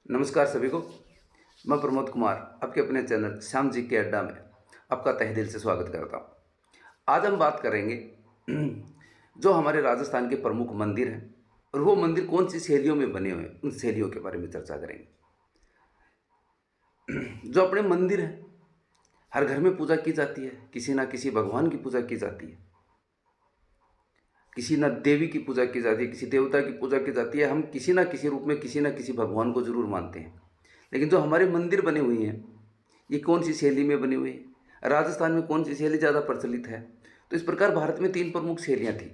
नमस्कार सभी को। मैं प्रमोद कुमार आपके अपने चैनल श्याम जी के अड्डा में आपका तहे दिल से स्वागत करता हूँ। आज हम बात करेंगे जो हमारे राजस्थान के प्रमुख मंदिर हैं और वो मंदिर कौन सी शैलियों में बने हुए हैं, उन शैलियों के बारे में चर्चा करेंगे। जो अपने मंदिर हैं, हर घर में पूजा की जाती है, किसी ना किसी भगवान की पूजा की जाती है, किसी न देवी की पूजा की जाती है, किसी देवता की पूजा की जाती है। हम किसी ना किसी रूप में किसी ना किसी भगवान को जरूर मानते हैं। लेकिन जो हमारे मंदिर बने हुए हैं, ये कौन सी शैली में बने हुए हैं, राजस्थान में कौन सी शैली ज़्यादा प्रचलित है। तो इस प्रकार भारत में तीन प्रमुख शैलियाँ थी।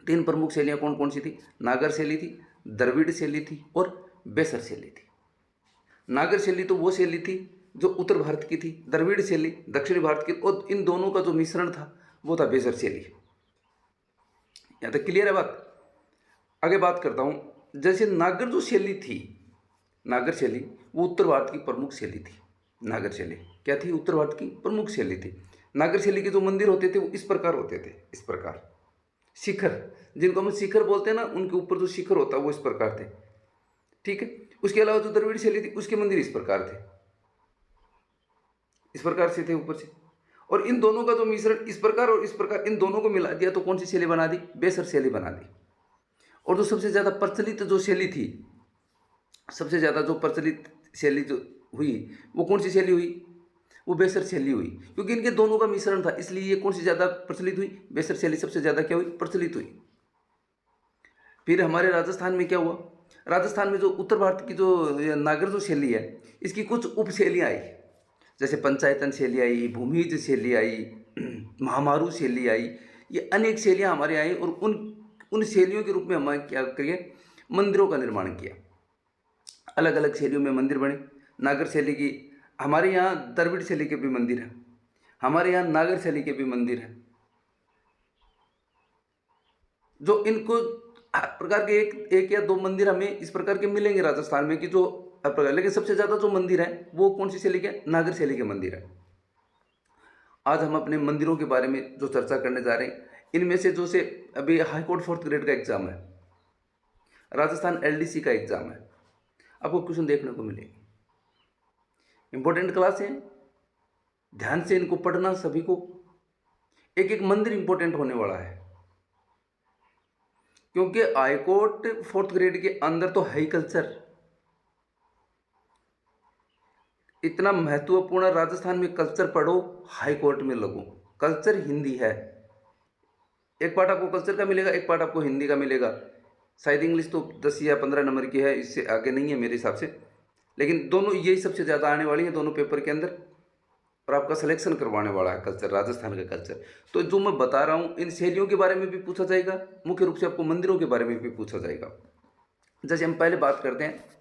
तीन प्रमुख शैलियाँ कौन कौन सी थी? नागर शैली थी, द्रविड़ शैली थी और बेसर शैली थी। नागर शैली तो वो शैली थी जो उत्तर भारत की थी, द्रविड़ शैली दक्षिण भारत की, और इन दोनों का जो मिश्रण था वो था बेसर शैली। यहाँ तक क्लियर है बात? आगे बात करता हूँ। जैसे नागर जो शैली थी, नागर शैली वो उत्तर भारत की प्रमुख शैली थी। नागर शैली क्या थी? उत्तर भारत की प्रमुख शैली थी। नागर शैली के जो मंदिर होते थे वो इस प्रकार होते थे, इस प्रकार शिखर, जिनको हम शिखर बोलते हैं ना, उनके ऊपर जो शिखर होता है वो इस प्रकार थे। ठीक है। उसके अलावा जो द्रविड़ शैली थी उसके मंदिर इस प्रकार थे, इस प्रकार से थे ऊपर से। और इन दोनों का जो मिश्रण इस प्रकार और इस प्रकार, इन दोनों को मिला दिया तो कौन सी शैली बना दी? बेसर शैली बना दी। और जो सबसे ज़्यादा प्रचलित जो शैली थी, सबसे ज़्यादा जो प्रचलित शैली जो हुई वो कौन सी शैली हुई? वो बेसर शैली हुई, क्योंकि इनके दोनों का मिश्रण था, इसलिए ये कौन सी ज़्यादा प्रचलित हुई? बेसर शैली सबसे ज़्यादा क्या हुई? प्रचलित हुई। फिर हमारे राजस्थान में क्या हुआ? राजस्थान में जो उत्तर भारत की जो ये नागर जो शैली है, इसकी कुछ उप शैलियाँ आई, जैसे पंचायतन शैली आई, भूमिज शैली आई, महामारू शैली आई। ये अनेक शैलियाँ हमारे आई और उन उन शैलियों के रूप में हमारे क्या करिए, मंदिरों का निर्माण किया। अलग अलग शैलियों में मंदिर बने। नागर शैली की, हमारे यहाँ द्रविड़ शैली के भी मंदिर हैं, हमारे यहाँ नागर शैली के भी मंदिर हैं। जो इनको हर प्रकार के एक एक या दो मंदिर हमें इस प्रकार के मिलेंगे राजस्थान में कि जो हर प्रकार, लेकिन सबसे ज़्यादा जो मंदिर हैं वो कौन सी शैली के? नागर शैली के मंदिर हैं। आज हम अपने मंदिरों के बारे में जो चर्चा करने जा रहे हैं, इनमें से जो से अभी हाई कोर्ट 4th ग्रेड का एग्जाम है, राजस्थान एलडीसी का एग्जाम है, आपको क्वेश्चन देखने को मिलेंगे। इंपॉर्टेंट क्लास है, ध्यान से इनको पढ़ना सभी को। एक एक मंदिर इंपॉर्टेंट होने वाला है, क्योंकि हाईकोर्ट 4th ग्रेड के अंदर तो है ही कल्चर। इतना महत्वपूर्ण राजस्थान में कल्चर पढ़ो, हाई कोर्ट में लगो। कल्चर हिंदी है, एक पार्ट आपको कल्चर का मिलेगा, एक पार्ट आपको हिंदी का मिलेगा। शायद इंग्लिश तो 10 या 15 नंबर की है, इससे आगे नहीं है मेरे हिसाब से, लेकिन दोनों यही सबसे ज़्यादा आने वाली है दोनों पेपर के अंदर, और आपका सिलेक्शन करवाने वाला है कल्चर, राजस्थान का कल्चर। तो जो मैं बता रहा हूँ, इन शैलियों के बारे में भी पूछा जाएगा, मुख्य रूप से आपको मंदिरों के बारे में भी पूछा जाएगा। जैसे हम पहले बात करते हैं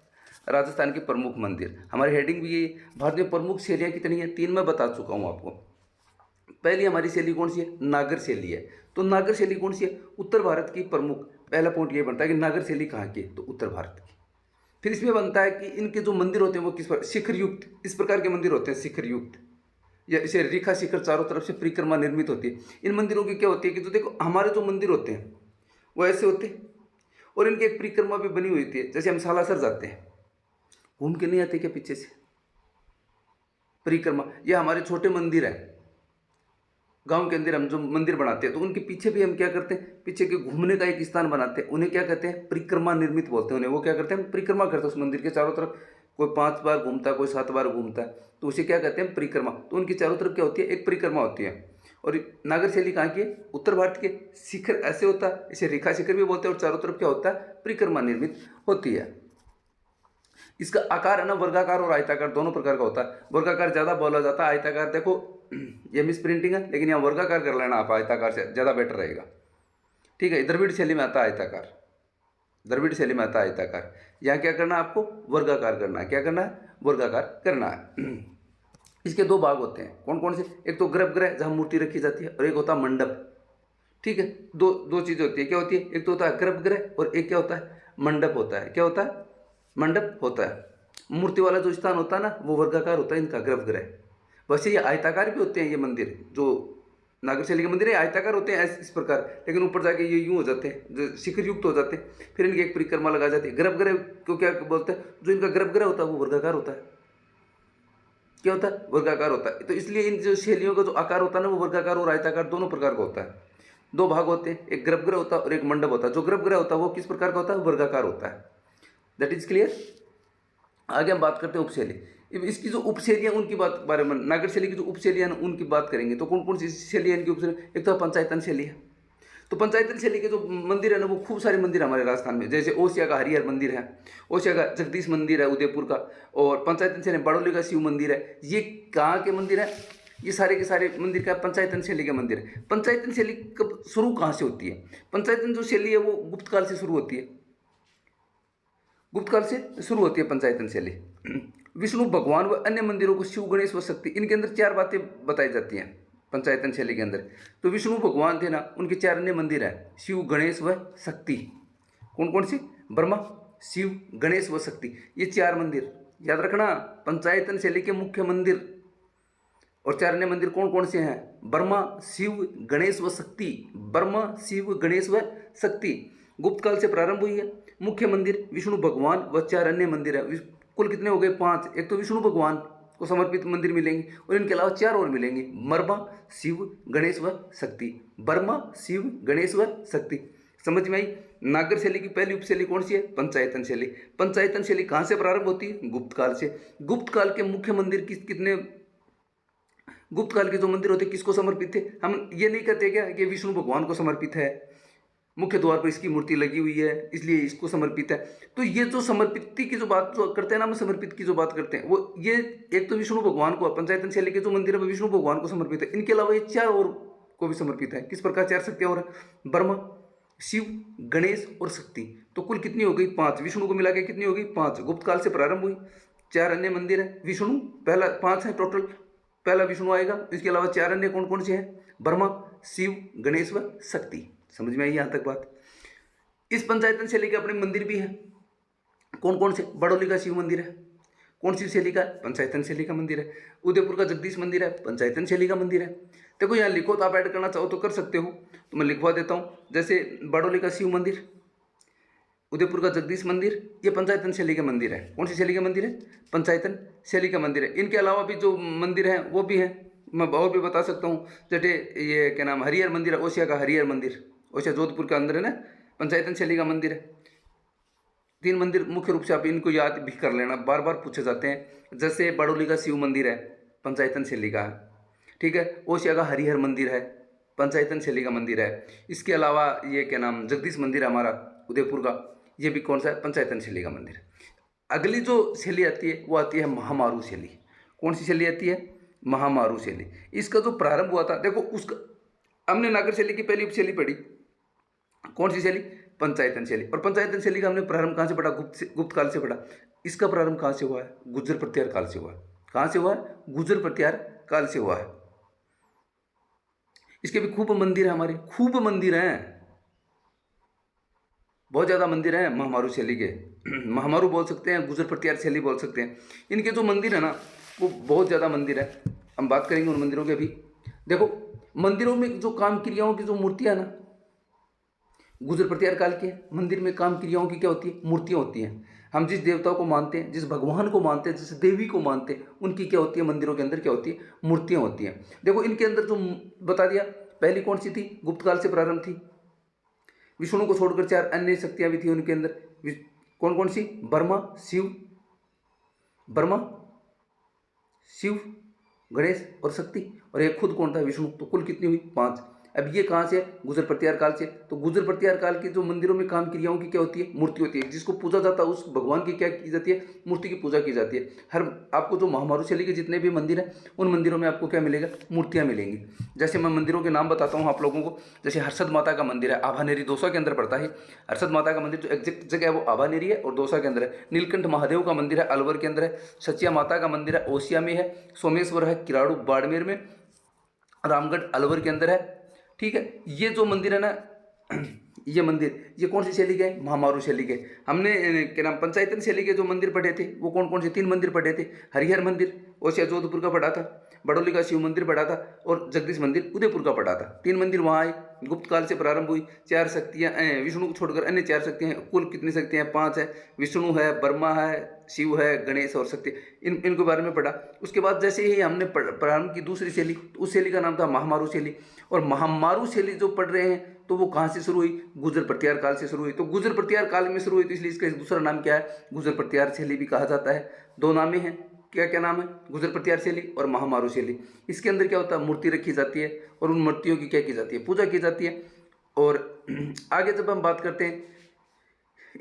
राजस्थान के प्रमुख मंदिर, हमारी हेडिंग भी ये, भारत में प्रमुख शैलियाँ कितनी हैं? 3 मैं बता चुका हूँ आपको। पहली हमारी शैली कौन सी है? नागर शैली है। तो नागर शैली कौन सी है? उत्तर भारत की प्रमुख। पहला पॉइंट ये बनता है कि नागर शैली कहाँ की है? तो उत्तर भारत की। फिर इसमें बनता है कि इनके जो मंदिर होते हैं वो किस पर? शिखर युक्त, इस प्रकार के मंदिर होते हैं, शिखर युक्त, या इसे रेखा शिखर, चारों तरफ से परिक्रमा निर्मित होती है। इन मंदिरों की क्या होती है कि जो देखो हमारे जो मंदिर होते हैं वो ऐसे होते हैं, और इनकी एक परिक्रमा भी बनी हुई होती है। जैसे हम सालासर जाते हैं, घूम के नहीं आते क्या पीछे से? परिक्रमा, ये हमारे छोटे मंदिर हैं गांव के अंदर, हम जो मंदिर बनाते हैं तो उनके पीछे भी हम क्या करते हैं? पीछे के घूमने का एक स्थान बनाते हैं, उन्हें क्या कहते हैं? परिक्रमा निर्मित बोलते हैं उन्हें। वो क्या करते हैं? परिक्रमा करते हैं उस मंदिर के चारों तरफ। कोई 5 बार घूमता है, कोई 7 बार घूमता है, तो उसे क्या कहते हैं? परिक्रमा। तो उनकी चारों तरफ क्या होती है? एक परिक्रमा होती है। और नागर शैली कहाँ की है? उत्तर भारत के। शिखर ऐसे होता है, इसे रेखा शिखर भी बोलते हैं, और चारों तरफ क्या होता है? परिक्रमा निर्मित होती है। इसका आकार है ना, वर्गाकार और आयताकार दोनों प्रकार का होता है। वर्गाकार ज़्यादा बोला जाता है, आयताकार देखो ये मिस प्रिंटिंग है, लेकिन यहाँ वर्गाकार कर लेना आप, आयताकार से ज़्यादा बेटर रहेगा। ठीक है, द्रविड़ शैली में आता है आयताकार, द्रविड़ शैली में आता है आयताकार। यहाँ क्या करना है आपको? वर्गाकार करना है। क्या करना है? वर्गाकार करना है। इसके दो भाग होते हैं, कौन कौन से? एक तो गर्भगृह जहाँ मूर्ति रखी जाती है, और एक होता है मंडप। ठीक है, दो दो चीज़ें होती है। क्या होती है? एक तो होता है गर्भगृह, और एक क्या होता है? मंडप होता है। क्या होता है? मंडप होता है। मूर्ति वाला जो स्थान होता है ना, वो वर्गाकार होता है इनका, गर्भगृह। वैसे ये आयताकार भी होते हैं ये मंदिर, जो नागर शैली के मंदिर है आयताकार होते हैं इस प्रकार, लेकिन ऊपर जाके ये यूं हो जाते हैं, जो शिखर युक्त हो जाते हैं। फिर इनकी एक परिक्रमा लगा जाती है। गर्भगृह को क्या बोलते हैं? जो इनका गर्भगृह होता है वो वर्गाकार होता है। क्या होता है? वर्गाकार होता है। तो इसलिए इन जो शैलियों का जो आकार होता है ना, वो वर्गाकार और आयताकार दोनों प्रकार का होता है। दो भाग होते हैं, एक गर्भगृह होता है और एक मंडप होता है। जो गर्भगृह होता है वो किस प्रकार का होता है? वर्गाकार होता है। That is clear. आगे हम बात करते हैं उपशैली। इसकी जो उपशैलियाँ उनकी बारे में, नागर शैली की जो उपशैलियाँ उनकी बात करेंगे। तो कौन कौन सी शैली है इनकी उपशैली? एक तो पंचायतन शैली है। तो पंचायतन शैली के जो मंदिर है ना, वो खूब सारे मंदिर हमारे राजस्थान में, जैसे ओसिया का हरिहर मंदिर है, ओसिया का जगदीश मंदिर है उदयपुर का, और पंचायतन शैली बाड़ोली का शिव मंदिर है। ये कहाँ के मंदिर है? ये सारे के सारे मंदिर का पंचायतन शैली के मंदिर है। पंचायतन शैली कब शुरू कहाँ से होती है? पंचायतन जो शैली है वो गुप्त काल से शुरू होती है। गुप्त काल से शुरू होती है पंचायतन शैली। विष्णु भगवान व अन्य मंदिरों को शिव गणेश व शक्ति, इनके अंदर चार बातें बताई जाती हैं पंचायतन शैली के अंदर। तो विष्णु भगवान थे ना, उनके चार अन्य मंदिर हैं, शिव गणेश व शक्ति। कौन कौन सी? ब्रह्मा, शिव, गणेश व शक्ति। ये चार मंदिर याद रखना, पंचायतन शैली के मुख्य मंदिर। और चार अन्य मंदिर कौन कौन से हैं? ब्रह्मा, शिव, गणेश व शक्ति। ब्रह्मा, शिव, गणेश व शक्ति गुप्त काल से प्रारंभ हुई है। मुख्य मंदिर विष्णु भगवान व चार अन्य मंदिर है। कुल कितने हो गए? 5। एक तो विष्णु भगवान को समर्पित मंदिर मिलेंगे और इनके अलावा 4 और मिलेंगे, ब्रह्मा, शिव, गणेश व शक्ति। ब्रह्मा, शिव, गणेश व शक्ति। समझ में आई? नागर शैली की पहली उपशैली कौन सी है? पंचायतन शैली। पंचायतन शैली कहाँ से प्रारंभ होती है? गुप्त काल से। गुप्त काल के मुख्य मंदिर कितने? गुप्त काल के जो मंदिर होते किसको समर्पित थे? हम ये नहीं कहते क्या कि विष्णु भगवान को समर्पित है, मुख्य द्वार पर इसकी मूर्ति लगी हुई है इसलिए इसको समर्पित है। तो ये जो समर्पित की जो बात जो करते हैं ना, हम समर्पित की जो बात करते हैं, वो ये एक तो विष्णु भगवान को, पंचायतन शैली के जो मंदिर है वो विष्णु भगवान को समर्पित है। इनके अलावा ये 4 और को भी समर्पित है। किस प्रकार 4 शक्तियाँ और? ब्रह्मा, शिव, गणेश और शक्ति। तो कुल कितनी हो गई? 5। विष्णु को मिला के कितनी हो गई? 5। गुप्त काल से प्रारंभ हुई, 4 अन्य मंदिर है। विष्णु पहला, 5 है टोटल, पहला विष्णु आएगा। इसके अलावा 4 अन्य कौन कौन से हैं? ब्रह्मा, शिव, गणेश व शक्ति। समझ में आई यहाँ तक बात? इस पंचायतन शैली के अपने मंदिर भी हैं। कौन कौन से? बड़ौली का शिव मंदिर है, कौन सी शैली का? पंचायतन शैली का मंदिर है। उदयपुर का जगदीश मंदिर है, पंचायतन शैली का मंदिर है। देखो यहाँ लिखो, तो आप ऐड करना चाहो तो कर सकते हो, तो मैं लिखवा देता हूँ। जैसे बड़ौली का शिव मंदिर, उदयपुर का जगदीश मंदिर, ये पंचायतन शैली के मंदिर है। कौन सी शैली के मंदिर है? पंचायतन शैली का मंदिर है। इनके अलावा भी जो मंदिर हैं वो भी हैं, मैं और भी बता सकता हूँ। जैसे ये क्या नाम, हरिहर मंदिर है, ओसिया का हरिहर मंदिर, ओसिया जोधपुर के अंदर है ना, पंचायतन शैली का मंदिर है। 3 मंदिर मुख्य रूप से आप इनको याद भी कर लेना, बार बार पूछे जाते हैं। जैसे बड़ौली का शिव मंदिर है, पंचायतन शैली का है, ठीक है। ओसिया का हरिहर मंदिर है, पंचायतन शैली का मंदिर है। इसके अलावा ये क्या नाम, जगदीश मंदिर है हमारा उदयपुर का, ये भी कौन सा है? पंचायतन शैली का मंदिर। अगली जो शैली आती है वो आती है महामारू शैली। कौन सी शैली आती है? महामारू शैली। इसका जो प्रारंभ हुआ था, देखो उसका, हमने नागर शैली की पहली उपशैली पढ़ी, कौन सी शैली? पंचायतन शैली। और पंचायतन शैली का हमने प्रारंभ कहाँ से पढ़ा? गुप्त काल से पढ़ा। इसका प्रारंभ कहाँ से हुआ है? गुर्जर प्रत्यार काल से हुआ है। कहाँ से हुआ है? गुर्जर प्रत्यार काल से हुआ है। इसके भी खूब मंदिर है हमारे, खूब मंदिर हैं, बहुत ज़्यादा मंदिर हैं महामारू शैली के। महामारू बोल सकते हैं, गुर्जर प्रत्यार शैली बोल सकते हैं। इनके जो मंदिर है ना, वो बहुत ज़्यादा मंदिर है। हम बात करेंगे उन मंदिरों के भी। देखो मंदिरों में जो काम क्रियाओं की जो मूर्तियाँ ना, गुर्जर प्रत्यार काल के मंदिर में काम क्रियाओं की क्या होती है? मूर्तियाँ होती हैं। हम जिस देवता को मानते हैं, जिस भगवान को मानते हैं, जिस देवी को मानते हैं, उनकी क्या होती है? मंदिरों के अंदर क्या होती है? मूर्तियाँ होती हैं। देखो इनके अंदर जो बता दिया, पहली कौन सी थी? गुप्त काल से प्रारंभ थी। विष्णु को छोड़कर 4 अन्य शक्तियाँ भी थी उनके अंदर। कौन कौन सी? ब्रह्मा, शिव, गणेश और शक्ति। और एक खुद कौन था? विष्णु। तो कुल कितनी हुई? 5। अब ये कहाँ से? गुर्जर प्रत्यार काल से। तो गुर्जर प्रत्यार काल के जो मंदिरों में काम क्रियाओं की क्या होती है? मूर्ति होती है। जिसको पूजा जाता है उस भगवान की क्या की जाती है? मूर्ति की पूजा की जाती है। हर आपको जो महामारू शैली के जितने भी मंदिर हैं, उन मंदिरों में आपको क्या मिलेगा? मूर्तियाँ मिलेंगी। जैसे मैं मंदिरों के नाम बताता हूँ आप लोगों को। जैसे हर्षद माता का मंदिर है, आभानेरी दौसा के अंदर पड़ता है। हर्षद माता का मंदिर जो एग्जैक्ट जगह है वो आभानेरी है और दौसा के अंदर है। नीलकंठ महादेव का मंदिर है, अलवर के अंदर है। सचिया माता का मंदिर है, ओसिया में है। सोमेश्वर है, किराड़ू बाड़मेर में। रामगढ़ अलवर के अंदर है, ठीक है। ये जो मंदिर है ना, ये मंदिर, ये कौन सी शैली के हैं? महामारू शैली के। हमने क्या नाम, पंचायतन शैली के जो मंदिर पढ़े थे वो कौन कौन से? 3 मंदिर पढ़े थे। हरिहर मंदिर ओसिया जोधपुर का पढ़ा था, बड़ौली का शिव मंदिर पड़ा था और जगदीश मंदिर उदयपुर का पड़ा था। 3 मंदिर वहाँ आए, गुप्त काल से प्रारंभ हुई। 4 शक्तियाँ, विष्णु को छोड़कर अन्य 4 शक्तियाँ हैं। कुल कितनी शक्तियाँ हैं? 5 है। विष्णु है, ब्रह्मा है, शिव है, गणेश और शक्ति, इनके बारे में पढ़ा। उसके बाद जैसे ही हमने प्रारंभ की दूसरी शैली, तो उस शैली का नाम था महामारू शैली। और महामारू शैली जो पढ़ रहे हैं तो वो कहाँ से शुरू हुई? गुर्जर प्रत्यार काल से शुरू हुई। तो गुर्जर प्रत्यार काल में शुरू हुई, तो इसलिए इसका दूसरा नाम क्या है? गुर्जर प्रत्यार शैली भी कहा जाता है। 2 नामे हैं। क्या क्या नाम है? गुर्जर प्रत्यार शैली और महामारू शैली। इसके अंदर क्या होता है? मूर्ति रखी जाती है और उन मूर्तियों की क्या की जाती है? पूजा की जाती है। और आगे जब हम बात करते हैं,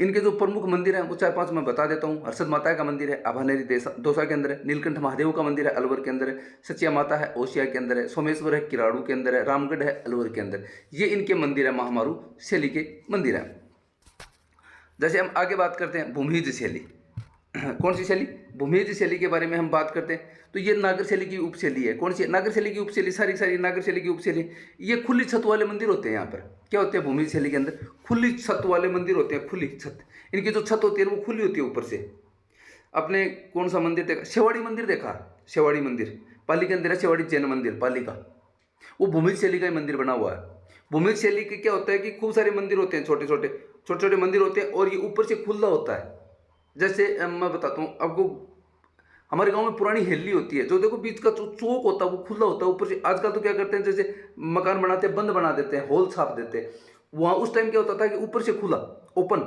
इनके जो प्रमुख मंदिर हैं वो 4-5 मैं बता देता हूँ। हर्षद माता का मंदिर है, आभानेरी दौसा के अंदर है। नीलकंठ महादेव का मंदिर है, अलवर के अंदर है। सचिया माता है, ओसिया के अंदर है। सोमेश्वर है, किराड़ू के अंदर है। रामगढ़ है, अलवर के अंदर। ये इनके मंदिर है, महामारू शैली के मंदिर हैं। जैसे हम आगे बात करते हैं भूमिज शैली। कौन सी शैली? भूमिज शैली के बारे में हम बात करते हैं तो ये नागर शैली की उपशैली है। कौन सी? नागर शैली की उपशैली, सारी नागर शैली की उपशैली। ये खुली छत वाले मंदिर होते हैं। यहाँ पर क्या होते हैं? भूमिज शैली के अंदर खुली छत वाले मंदिर होते हैं। खुली छत, इनकी जो छत होती है वो खुली होती है ऊपर से। आपने कौन सा मंदिर देखा? शेवाड़ी मंदिर देखा? शेवाड़ी मंदिर पाली के अंदर है। शेवाड़ी जैन मंदिर पाली का, वो भूमिज शैली का ही मंदिर बना हुआ है। भूमिज शैली के क्या होता है कि खूब सारे मंदिर होते हैं, छोटे छोटे मंदिर होते हैं और ये ऊपर से खुला होता है। जैसे मैं बताता हूँ आपको, हमारे गांव में पुरानी हेली होती है, जो देखो बीच का जो चौक होता है वो खुला होता है ऊपर से। आजकल तो क्या करते हैं, जैसे मकान बनाते हैं बंद बना देते हैं, होल छाप देते हैं। वहाँ उस टाइम क्या होता था कि ऊपर से खुला, ओपन,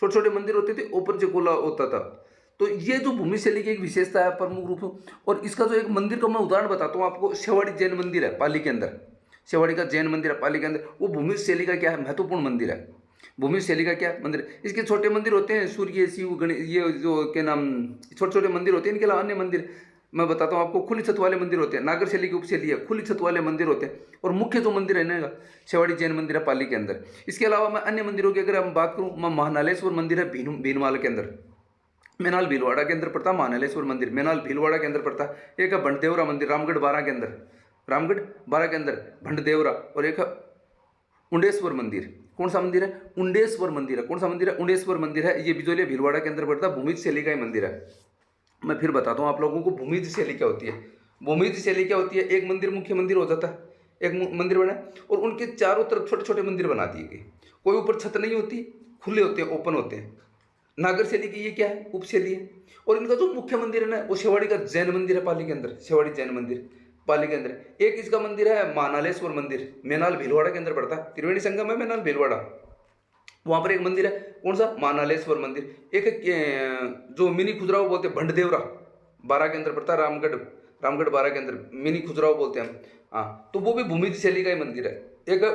छोटे छोटे मंदिर होते थे, ऊपर से खुला होता था। तो ये जो भूमि शैली की एक विशेषता है प्रमुख रूप से। और इसका जो एक मंदिर का मैं उदाहरण बताता हूँ आपको, शेवाड़ी जैन मंदिर है पाली के अंदर। शेवाड़ी का जैन मंदिर है पाली के अंदर, वो भूमि शैली का क्या है? महत्वपूर्ण मंदिर है। भूमि शैली का क्या मंदिर? इसके छोटे मंदिर होते हैं, सूर्य, शिव, गणेश, ये जो के नाम छोटे छोटे मंदिर होते हैं। इनके अलावा अन्य मंदिर मैं बताता हूँ आपको, खुली छत वाले मंदिर होते हैं। नागर शैली की उपशैली है, खुली छत वाले मंदिर होते हैं। और मुख्य जो मंदिर है ना, शेवाड़ी जैन मंदिर है पाली के अंदर। इसके अलावा मैं अन्य मंदिरों की अगर हम बात करूँ, मैं महानालेश्वर मंदिर है भीनमाल के अंदर, मेनाल भीलवाड़ा के अंदर पड़ता। महानालेश्वर मंदिर मेनाल भीलवाड़ा के अंदर पड़ता। एक है भंडदेवरा मंदिर रामगढ़ 12 के अंदर, रामगढ़ 12 के अंदर भंडदेवरा। और एक है उंडेश्वर मंदिर। कौन सा मंदिर है? उंडेश्वर मंदिर है। कौन सा मंदिर है? उंडेश्वर मंदिर है। ये बिजोलिया भीलवाड़ा के अंदर पड़ता। भूमिज शैली का ही मंदिर है। मैं फिर बताता हूँ आप लोगों को भूमिज शैली क्या होती है। भूमिज शैली क्या होती है? एक मंदिर मुख्य मंदिर हो जाता है, एक मंदिर बना और उनके चारों तरफ छोटे छोटे मंदिर बना दिए गए। कोई ऊपर छत नहीं होती, खुले होते हैं, ओपन होते हैं। नागर शैली की ये क्या है? उपशैली है। और इनका जो मुख्य मंदिर है ना, वो शेवाड़ी का जैन मंदिर है पाली के अंदर। शेवाड़ी जैन मंदिर पाली के अंदर। एक इसका मंदिर है महानालेश्वर मंदिर, मेनाल भीलवाड़ा के अंदर पड़ता है। त्रिवेणी संगम है मेनाल भीलवाड़ा, वहां पर एक मंदिर है। कौन सा? महानालेश्वर मंदिर। एक जो मिनी खुजराहो बोलते हैं, भंडदेवरा 12 के अंदर पड़ता है। रामगढ़ 12 के अंदर मिनी खुजराहो बोलते हैं हम। हाँ, तो वो भी भूमिज शैली का ही मंदिर है। एक है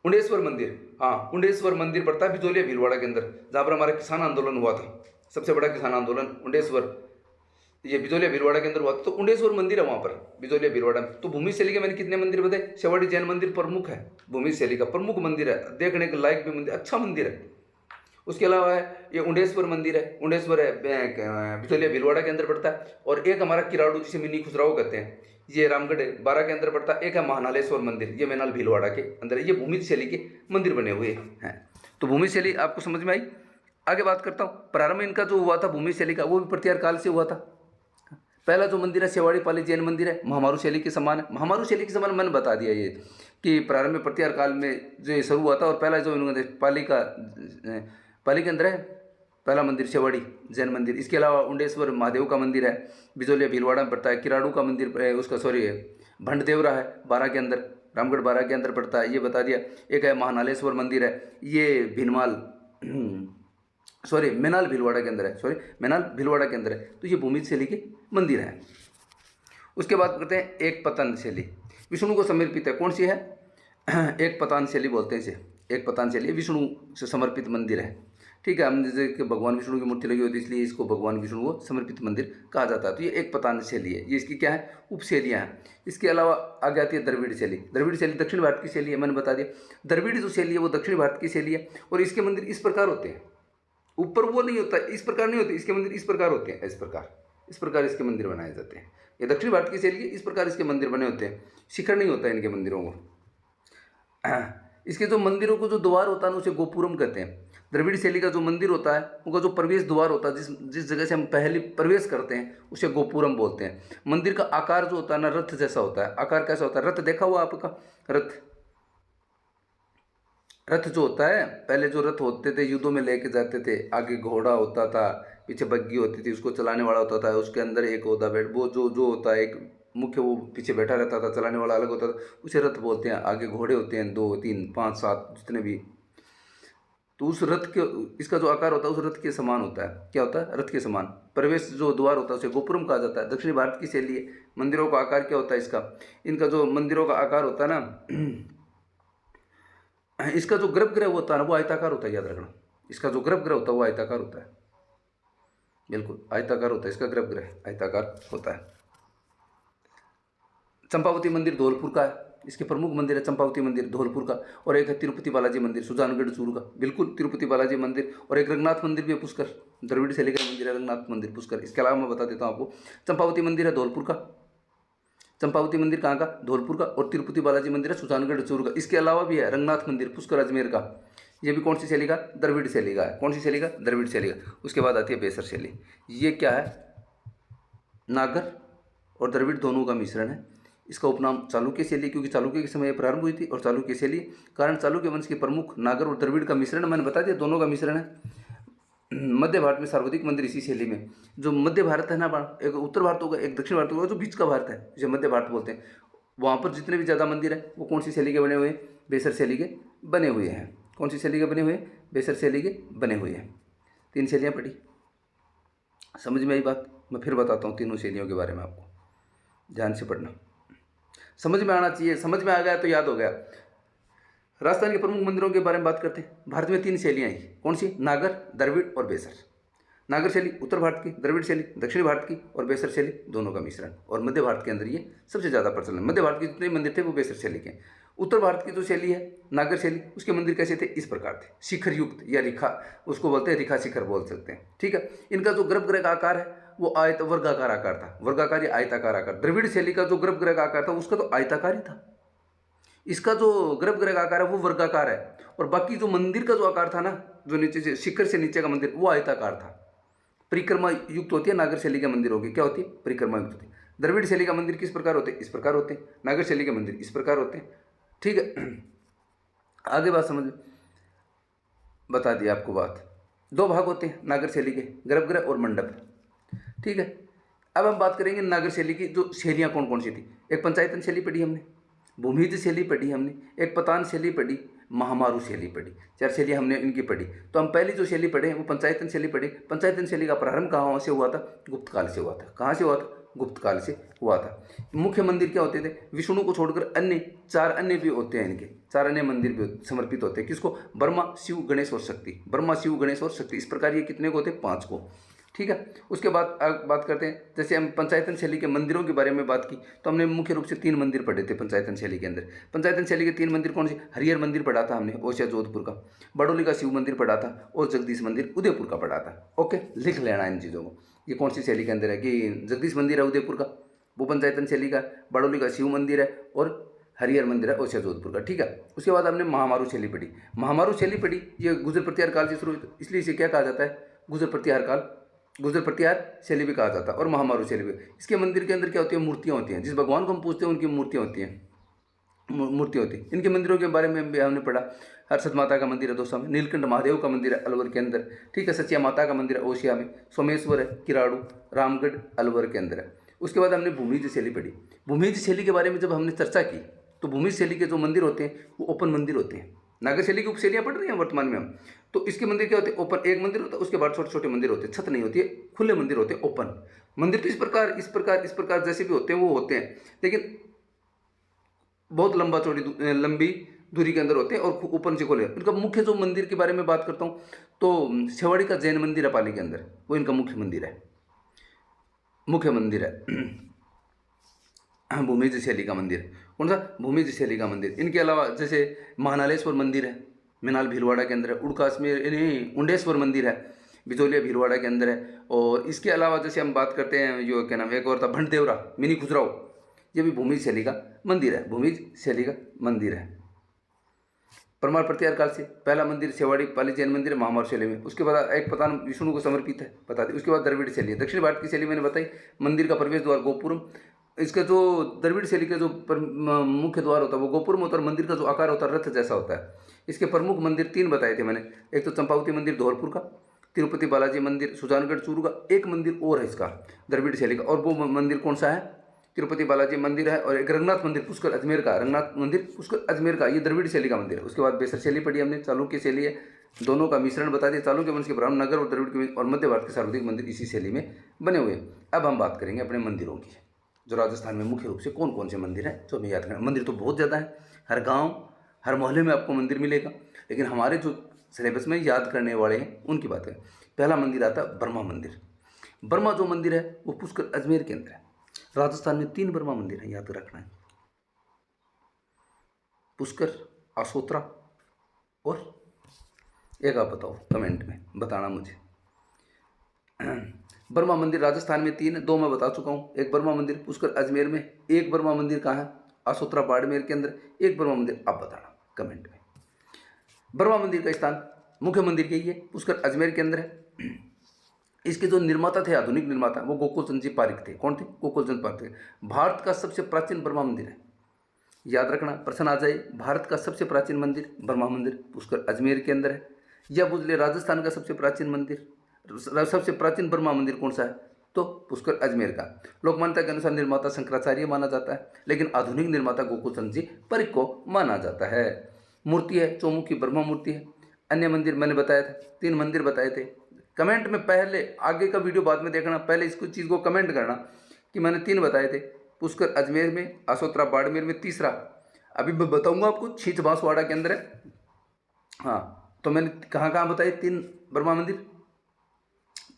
उंडेश्वर मंदिर। हाँ, उंडेश्वर मंदिर पड़ता है बिजोलिया भीलवाड़ा के अंदर, जहाँ पर हमारा किसान आंदोलन हुआ था। सबसे बड़ा किसान आंदोलन उंडेश्वर, ये बिजोलिया भीलवाड़ा के अंदर हुआ था। तो उंडेश्वर मंदिर है वहाँ पर बिजोलिया भीलवाड़ा में। तो भूमि शैली के मैंने कितने मंदिर बताए? शेवाड़ी जैन मंदिर प्रमुख है, भूमि शैली का प्रमुख मंदिर है, देखने के लायक भी मंदिर, अच्छा मंदिर है। उसके अलावा है ये उंडेश्वर मंदिर है। उंडेश्वर है बिजोलिया भीलवाड़ा के अंदर पड़ता है। और एक हमारा किराड़ू, जिसे मिनी खुजराहो कहते हैं, ये रामगढ़ 12 के अंदर पड़ता है। एक है महानालेश्वर मंदिर, ये मेनाल भीलवाड़ा के अंदर। ये भूमिज शैली के मंदिर बने हुए हैं। तो भूमिज शैली आपको समझ में आई। आगे बात करता हूँ, प्रारंभ इनका जो हुआ था भूमिज शैली का, वो भी प्रत्यार काल से हुआ था। पहला जो मंदिर है शेवाड़ी पाली जैन मंदिर है, महामारू शैली के समान है। महामारू शैली के समान मैंने बता दिया ये कि प्रारंभ में प्रत्यार काल में जो ये शुरू हुआ था। और पहला जो इन्होंने पाली के अंदर है पहला मंदिर शेवाड़ी जैन मंदिर। इसके अलावा उंडेश्वर महादेव का मंदिर है, बिजोलिया भीलवाड़ा में पड़ता है। किराड़ू का मंदिर उसका भंडदेवरा है 12 के अंदर, रामगढ़ 12 के अंदर पड़ता है, ये बता दिया। एक है महानालेश्वर मंदिर है, ये मेनाल भीलवाड़ा के अंदर है, मेनाल भीलवाड़ा के अंदर है। तो ये भूमिज शैली के मंदिर हैं। उसके बाद करते हैं एक पतन शैली, विष्णु को समर्पित है। कौन सी है? एक पतान शैली बोलते हैं इसे। एक पतान शैली विष्णु से समर्पित मंदिर है। ठीक है, हम जैसे कि भगवान विष्णु की मूर्ति लगी होती है, इसलिए इसको भगवान विष्णु को समर्पित मंदिर कहा जाता है। तो ये एक पतान शैली है। ये इसकी क्या है? उपशैलियाँ हैं। इसके अलावा आगे आती है द्रविड़ शैली। द्रविड़ शैली दक्षिण भारत की शैली है, मैंने बता दिया। द्रविड़ जो शैली है वो दक्षिण भारत की शैली है। और इसके मंदिर इस प्रकार होते हैं, ऊपर वो नहीं होता, इस प्रकार नहीं होते। इसके मंदिर इस प्रकार होते हैं, इस प्रकार इसके मंदिर बनाए जाते हैं। ये दक्षिण भारत की शैली, इस प्रकार इसके मंदिर बने होते हैं। शिखर नहीं होता है इनके मंदिरों को। इसके जो मंदिरों को जो द्वार होता है ना उसे गोपुरम कहते हैं। द्रविड़ शैली का जो मंदिर होता है उनका जो प्रवेश द्वार होता है, जिस जिस जगह से हम पहले प्रवेश करते हैं उसे गोपुरम बोलते हैं। मंदिर का आकार जो होता है ना रथ जैसा होता है। आकार कैसा होता है? रथ देखा हुआ आपका? रथ रथ जो होता है, पहले जो रथ होते थे युद्धों में लेके जाते थे, आगे घोड़ा होता था, पीछे बग्गी होती थी, उसको चलाने वाला होता था, उसके अंदर एक होता बैठ वो जो होता है एक मुख्य, वो पीछे बैठा रहता था, चलाने वाला अलग होता था, उसे रथ बोलते हैं। आगे घोड़े होते हैं 2 3 5 7 जितने भी। तो उस रथ के, इसका जो आकार होता है उस रथ के समान होता है। क्या होता है? रथ के समान। प्रवेश जो द्वार होता है उसे गोपुरम कहा जाता है। दक्षिणी भारत की शैली है। मंदिरों का आकार क्या होता है इसका? इनका जो मंदिरों का आकार होता है ना, इसका जो गर्भगृह होता है ना वो आयताकार होता है, याद रखना। इसका जो गर्भगृह होता है वो आयताकार होता है, बिल्कुल आयताकार होता है। इसका गर्भगृह आयताकार होता है। चंपावती मंदिर धौलपुर का है। इसके प्रमुख मंदिर है चंपावती मंदिर धौलपुर का, और एक है तिरुपति बालाजी मंदिर सुजानगढ़ चूरू का, बिल्कुल तिरुपति बालाजी मंदिर। और एक रंगनाथ मंदिर भी है पुष्कर, द्रविड़ शैली का मंदिर है रंगनाथ मंदिर पुष्कर। इसके अलावा मैं बता देता हूँ आपको, चंपावती मंदिर है धौलपुर का। चंपावती मंदिर कहाँ का? धौलपुर का। और तिरुपति बालाजी मंदिर है सुजानगढ़ चूरू का। इसके अलावा भी है रंगनाथ मंदिर पुष्कर अजमेर का। ये भी कौन सी शैली का? द्रविड़ शैली का है। कौन सी शैली का? द्रविड़ शैली का। उसके बाद आती है बेसर शैली। ये क्या है? नागर और द्रविड़ दोनों का मिश्रण है। इसका उपनाम चालुक्य शैली, क्योंकि चालुक्य के समय प्रारंभ हुई थी। और चालुक्य शैली कारण चालुक्य वंश के प्रमुख नागर और द्रविड़ का मिश्रण, मैंने बता दिया दोनों का मिश्रण है। मध्य भारत में सर्वाधिक मंदिर इसी शैली में। जो मध्य भारत है ना, एक उत्तर भारत होगा, एक दक्षिण भारत होगा, जो बीच का भारत है जिसे मध्य भारत बोलते हैं, वहाँ पर जितने भी ज़्यादा मंदिर हैं वो कौन सी शैली के बने हुए हैं? बेसर शैली के बने हुए हैं। कौन सी शैली के बने हुए हैं? बेसर शैली के बने हुए हैं। 3 शैलियाँ पढ़ी, समझ में आई बात? मैं फिर बताता हूँ तीनों शैलियों के बारे में, आपको ध्यान से पढ़ना, समझ में आना चाहिए। समझ में आ गया तो याद हो गया। राजस्थान के प्रमुख मंदिरों के बारे में बात करते हैं। भारत में 3 शैलियाँ आई, कौन सी? नागर, द्रविड़ और बेसर। नागर शैली उत्तर भारत की, द्रविड़ शैली दक्षिण भारत की, और बेसर शैली दोनों का मिश्रण। और मध्य भारत के अंदर ये सबसे ज़्यादा प्रचलन है। मध्य भारत के जितने मंदिर थे वो बेसर शैली के। उत्तर भारत की जो शैली है नागर शैली, उसके मंदिर कैसे थे? इस प्रकार थे, शिखर युक्त या रेखा, उसको बोलते हैं रेखा शिखर बोल सकते हैं, ठीक है। इनका जो गर्भगृह का आकार है वो वर्गाकार आकार था, वर्गाकार या आयताकार आकार। द्रविड़ शैली का जो गर्भगृह का आकार था उसका तो आयताकार ही था। इसका जो गर्भगृह का आकार है वो वर्गाकार है। और बाकी जो मंदिर का जो आकार था ना, जो नीचे से शिखर से नीचे का मंदिर, वो आयताकार था। परिक्रमा युक्त होती है नागर शैली के मंदिर होगी, क्या होती है? परिक्रमा युक्त होती है। द्रविड़ शैली का मंदिर किस प्रकार होते हैं? इस प्रकार होते हैं। नागर शैली के मंदिर इस प्रकार होते हैं, ठीक है। आगे बात समझ, बता दिया आपको बात। 2 भाग होते हैं नागर शैली के, गर्भगृह और मंडप, ठीक है। अब हम बात करेंगे नागर शैली की जो शैलियाँ कौन कौन सी थी। एक पंचायतन शैली पढ़ी हमने, भूमिज शैली पढ़ी हमने, एक पतान शैली पढ़ी, महामारू शैली पढ़ी। 4 शैलियाँ हमने इनकी पढ़ी। तो हम पहली जो शैली पढ़े वो पंचायतन शैली पढ़ी। पंचायतन शैली का प्रारंभ कहाँ से हुआ था? गुप्त काल से हुआ था। कहाँ से हुआ था? गुप्त काल से हुआ था। मुख्य मंदिर क्या होते थे? विष्णु को छोड़कर अन्य 4 अन्य भी होते हैं, इनके 4 अन्य मंदिर भी समर्पित होते हैं। किसको? ब्रह्मा, शिव, गणेश और शक्ति। ब्रह्मा, शिव, गणेश और शक्ति, इस प्रकार ये कितने को होते हैं? 5 को, ठीक है। उसके बाद बात करते हैं, जैसे हम पंचायतन शैली के मंदिरों के बारे में बात की तो हमने मुख्य रूप से 3 मंदिर पढ़े थे पंचायतन शैली के अंदर। पंचायतन शैली के 3 मंदिर कौन से? हरिहर मंदिर पढ़ा था हमने, ओसिया जोधपुर का। बड़ौली का शिव मंदिर पढ़ा था, और जगदीश मंदिर उदयपुर का पढ़ा था। ओके, लिख लेना इन चीज़ों को। ये कौन सी शैली के अंदर है? कि जगदीश मंदिर है उदयपुर का, वो पंचायतन शैली का। बड़ौली का शिव मंदिर है, और हरिहर मंदिर है ओसिया जोधपुर का, ठीक है। उसके बाद हमने महामारू शैली पढ़ी। महामारू शैली पढ़ी, ये गुजर प्रतिहार काल से शुरू हुई, इसलिए इसे क्या कहा जाता है? गुजर प्रतिहार काल, गुजर प्रतिहार शैली भी कहा जाता है, और महामारू शैली भी। इसके मंदिर के अंदर क्या होती है? मूर्तियाँ होती हैं। जिस भगवान को हम पूजते हैं उनकी मूर्तियाँ होती हैं, मूर्तियाँ होती हैं। इनके मंदिरों के बारे में भी हमने पढ़ा। हर्षद माता का मंदिर है दोसा में, नीलकंठ महादेव का मंदिर है अलवर के अंदर, ठीक है। सचिया माता का मंदिर है ओसिया में, सोमेश्वर है किराड़ू, रामगढ़ अलवर के अंदर है। उसके बाद हमने भूमिज शैली पढ़ी। भूमिज शैली के बारे में जब हमने चर्चा की तो भूमिज शैली के जो मंदिर होते हैं वो ओपन मंदिर होते हैं। नागर शैली की उपशैलियाँ पढ़ रही हैं वर्तमान में हम, तो इसके मंदिर क्या होते हैं? ओपन, एक मंदिर होता है, उसके बाद छोटे छोटे मंदिर होते हैं, छत नहीं होती है, खुले मंदिर होते हैं, ओपन मंदिर। तो इस प्रकार जैसे भी होते हैं वो होते हैं, लेकिन बहुत लंबी दूरी के अंदर होते हैं, और ओपन से खोले। इनका मुख्य जो मंदिर के बारे में बात करता हूँ तो सेवाड़ी का जैन मंदिर है पाली के अंदर, वो इनका मुख्य मंदिर है, मुख्य मंदिर है। भूमिज शैली का मंदिर, कौन सा? भूमिज शैली का मंदिर। इनके अलावा जैसे महानालेश्वर मंदिर है, मिनाल भीलवाड़ा के अंदर है। उड़काश में नहीं, उंडेश्वर मंदिर है, बिजोलिया भीलवाड़ा के अंदर है। और इसके अलावा जैसे हम बात करते हैं, जो क्या नाम, एक और था भंडदेवरा, मिनी खुजराव, ये भी भूमिज शैली का मंदिर है, भूमिज शैली का मंदिर है। परमार प्रत्यार काल से पहला मंदिर सेवाड़ी पाली जैन मंदिर महामार शैली में। उसके बाद एक पतान विष्णु को समर्पित है, बता दें। उसके बाद द्रविड़ शैली है, दक्षिण भारत की शैली मैंने बताई। मंदिर का प्रवेश द्वार गोपुरम, इसका जो द्रविड़ शैली का जो मुख्य द्वार होता है वो गोपुरम होता है, और मंदिर का जो आकार होता है रथ जैसा होता है। इसके प्रमुख मंदिर 3 बताए थे मैंने, एक तो चंपावती मंदिर धौलपुर का, तिरुपति बालाजी मंदिर सुजानगढ़ चूरू का, एक मंदिर और है इसका द्रविड़ शैली का, और वो मंदिर कौन सा है? तिरुपति बालाजी मंदिर है, और एक रंगनाथ मंदिर पुष्कर अजमेर का, रंगनाथ मंदिर पुष्कर अजमेर का, ये द्रविड़ शैली का मंदिर है। उसके बाद बेसर शैली पढ़ी हमने, चालुक्य शैली है, दोनों का मिश्रण बता दिया। चालुक्य वंश के ब्राह्मण नगर और द्रविड़ के और मध्य भारत के सर्वाधिक मंदिर इसी शैली में बने हुए। अब हम बात करेंगे अपने मंदिरों की, जो राजस्थान में मुख्य रूप से कौन कौन से मंदिर हैं जो हमें याद करना। मंदिर तो बहुत ज़्यादा है, हर गाँव हर मोहल्ले में आपको मंदिर मिलेगा, लेकिन हमारे जो सिलेबस में याद करने वाले हैं उनकी बात है। पहला मंदिर आता है ब्रह्मा मंदिर। ब्रह्मा जो मंदिर है वो पुष्कर अजमेर के अंदर है। राजस्थान में 3 ब्रह्मा मंदिर हैं, याद रखना है, पुष्कर, आसोत्रा और एक आप बताओ कमेंट में बताना मुझे। ब्रह्मा मंदिर राजस्थान में 3 है, 2 मैं बता चुका हूँ। एक ब्रह्मा मंदिर पुष्कर अजमेर में, एक ब्रह्मा मंदिर कहाँ है? आसोत्रा बाड़मेर के अंदर, एक ब्रह्मा मंदिर आप बताना कमेंट में। ब्रह्मा मंदिर का स्थान मुख्य मंदिर के ये पुष्कर अजमेर के अंदर है। इसके जो निर्माता थे, आधुनिक निर्माता, वो गोकुल चंद जी पारिक थे। कौन थे? गोकुल चंद पारिक थे। भारत का सबसे प्राचीन ब्रह्मा मंदिर है, याद रखना, प्रश्न आ जाए। भारत का सबसे प्राचीन मंदिर ब्रह्मा मंदिर पुष्कर अजमेर के अंदर है। या बुझ ले राजस्थान का सबसे प्राचीन मंदिर, सबसे प्राचीन ब्रह्मा मंदिर कौन सा है? तो पुष्कर अजमेर का। लोक मान्यता के अनुसार निर्माता शंकराचार्य माना जाता है, लेकिन आधुनिक निर्माता गोकुल चंद जी पारिक को माना जाता है। मूर्ति है चौमुखी ब्रह्मा मूर्ति है। अन्य मंदिर मैंने बताया था, 3 मंदिर बताए थे। कमेंट में पहले, आगे का वीडियो बाद में देखना, पहले इसको चीज़ को कमेंट करना कि मैंने 3 बताए थे, पुष्कर अजमेर में, आसोत्रा बाड़मेर में, तीसरा अभी मैं बताऊंगा आपको छींच बांसवाड़ा के अंदर है। हाँ, तो मैंने कहाँ कहाँ बताए 3 ब्रह्मा मंदिर?